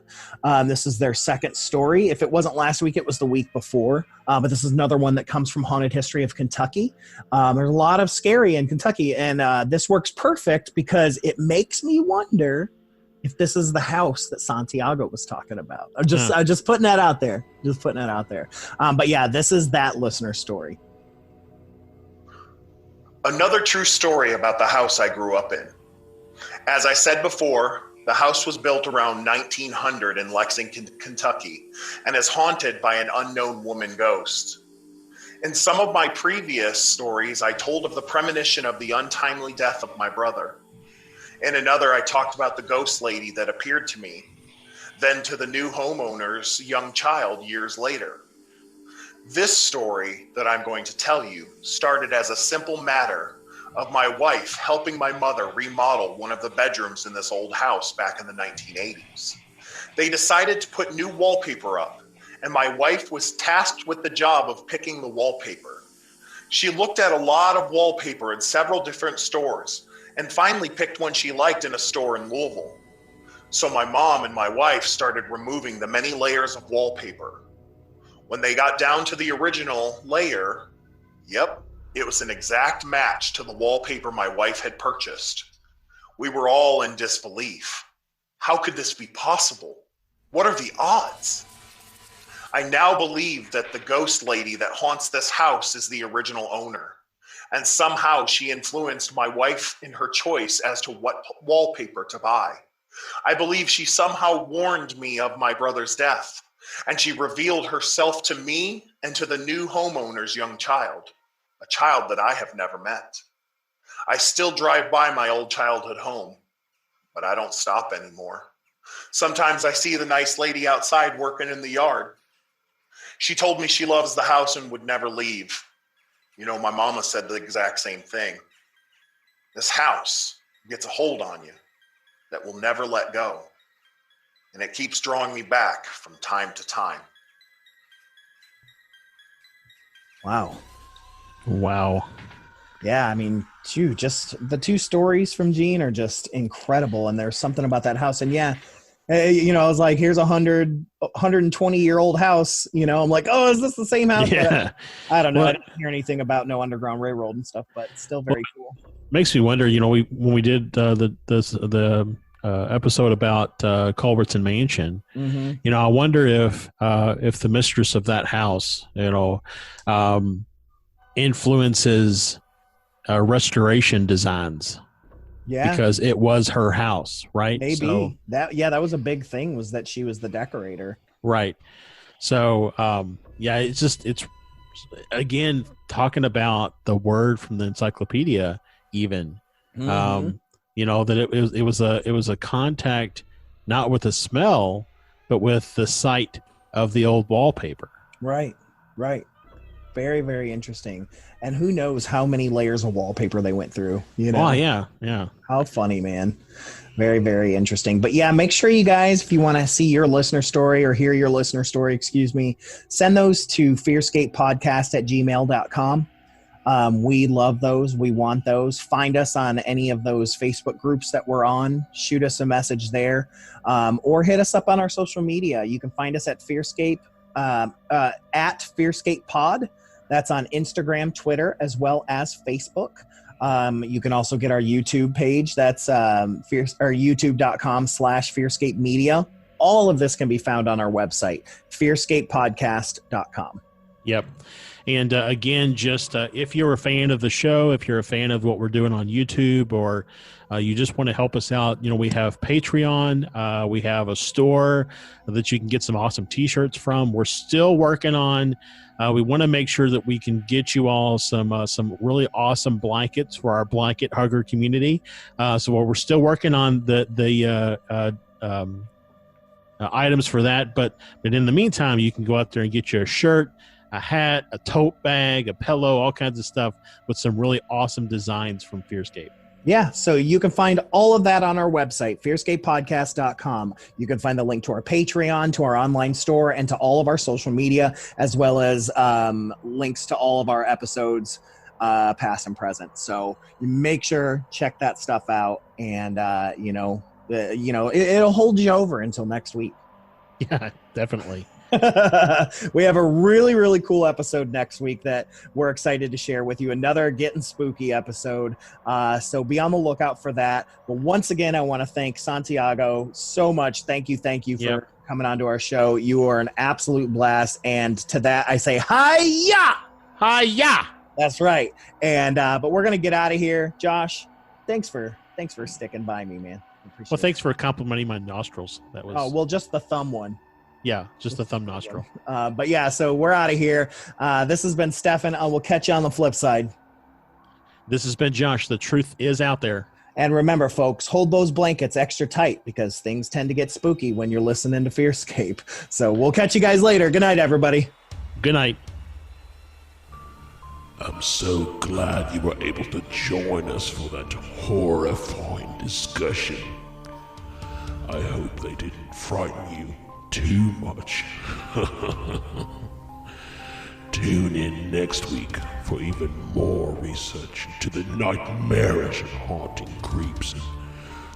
This is their second story. If it wasn't last week, it was the week before. But this is another one that comes from Haunted History of Kentucky. There's a lot of scary in Kentucky, and this works perfect because it makes me wonder if this is the house that Santiago was talking about. I'm just putting that out there. But yeah, this is that listener story. Another true story about the house I grew up in. As I said before, the house was built around 1900 in Lexington, Kentucky, and is haunted by an unknown woman ghost. In some of my previous stories, I told of the premonition of the untimely death of my brother. In another, I talked about the ghost lady that appeared to me, then to the new homeowner's young child years later. This story that I'm going to tell you started as a simple matter of my wife helping my mother remodel one of the bedrooms in this old house back in the 1980s. They decided to put new wallpaper up, and my wife was tasked with the job of picking the wallpaper. She looked at a lot of wallpaper in several different stores and finally picked one she liked in a store in Louisville. So my mom and my wife started removing the many layers of wallpaper. When they got down to the original layer, yep, it was an exact match to the wallpaper my wife had purchased. We were all in disbelief. How could this be possible? What are the odds? I now believe that the ghost lady that haunts this house is the original owner, and somehow she influenced my wife in her choice as to what wallpaper to buy. I believe she somehow warned me of my brother's death, and she revealed herself to me and to the new homeowner's young child, a child that I have never met. I still drive by my old childhood home, but I don't stop anymore. Sometimes I see the nice lady outside working in the yard. She told me she loves the house and would never leave. You know, my mama said the exact same thing. This house gets a hold on you that will never let go. And it keeps drawing me back from time to time. Wow. Yeah, I mean, just the two stories from Gene are just incredible. And there's something about that house. And yeah, you know, I was like, here's 120-year-old house. You know, I'm like, oh, is this the same house? Yeah. I don't know. I didn't hear anything about no Underground Railroad and stuff, but it's still very cool. Makes me wonder, you know, when we did the episode about Culbertson Mansion, you know, I wonder if the mistress of that house, you know, influences restoration designs. Yeah, because it was her house, right? Maybe so, that was a big thing, was that she was the decorator, right? So yeah, it's again talking about the word from the encyclopedia, even you know, that it was a contact not with the smell, but with the sight of the old wallpaper. Right. Very, very interesting. And who knows how many layers of wallpaper they went through, you know? Oh, yeah. How funny, man. Very, very interesting. But yeah, make sure you guys, if you want to see your listener story or hear your listener story, send those to fearscapepodcast@gmail.com. We love those. We want those. Find us on any of those Facebook groups that we're on. Shoot us a message there, or hit us up on our social media. You can find us at FearScape, at FearScape Pod. That's on Instagram, Twitter, as well as Facebook. You can also get our YouTube page. That's youtube.com/FearScape Media. All of this can be found on our website, FearScapePodcast.com. Yep. And again, just if you're a fan of the show, if you're a fan of what we're doing on YouTube, or you just want to help us out, you know, we have Patreon. We have a store that you can get some awesome T-shirts from. We're still working on. We want to make sure that we can get you all some really awesome blankets for our blanket hugger community. So we're still working on the items for that. But in the meantime, you can go out there and get you a shirt, a hat, a tote bag, a pillow, all kinds of stuff with some really awesome designs from FearScape. Yeah, so you can find all of that on our website, fearscapepodcast.com. You can find the link to our Patreon, to our online store, and to all of our social media, as well as links to all of our episodes, past and present. So make sure, check that stuff out, and, you know, It'll hold you over until next week. Yeah, definitely. We have a really, really cool episode next week that we're excited to share with you. Another Gettin' Spooky episode. So be on the lookout for that. But once again, I want to thank Santiago so much. Thank you for coming on to our show. You are an absolute blast. And to that, I say, hi-ya! Hi-ya! That's right. And but we're gonna get out of here. Josh, thanks for sticking by me, man. Well, thanks for complimenting my nostrils. That was just the thumb one. Yeah, just the thumb nostril. But yeah, so we're out of here. This has been Stefan. We'll catch you on the flip side. This has been Josh. The truth is out there. And remember, folks, hold those blankets extra tight because things tend to get spooky when you're listening to FearScape. So we'll catch you guys later. Good night, everybody. Good night. I'm so glad you were able to join us for that horrifying discussion. I hope they didn't frighten you too much. Tune in next week for even more research into the nightmarish and haunting creeps and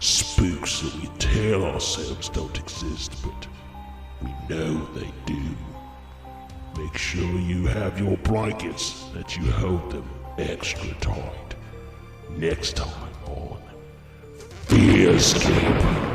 spooks that we tell ourselves don't exist, but we know they do. Make sure you have your blankets, that you hold them extra tight. Next time on FearScape.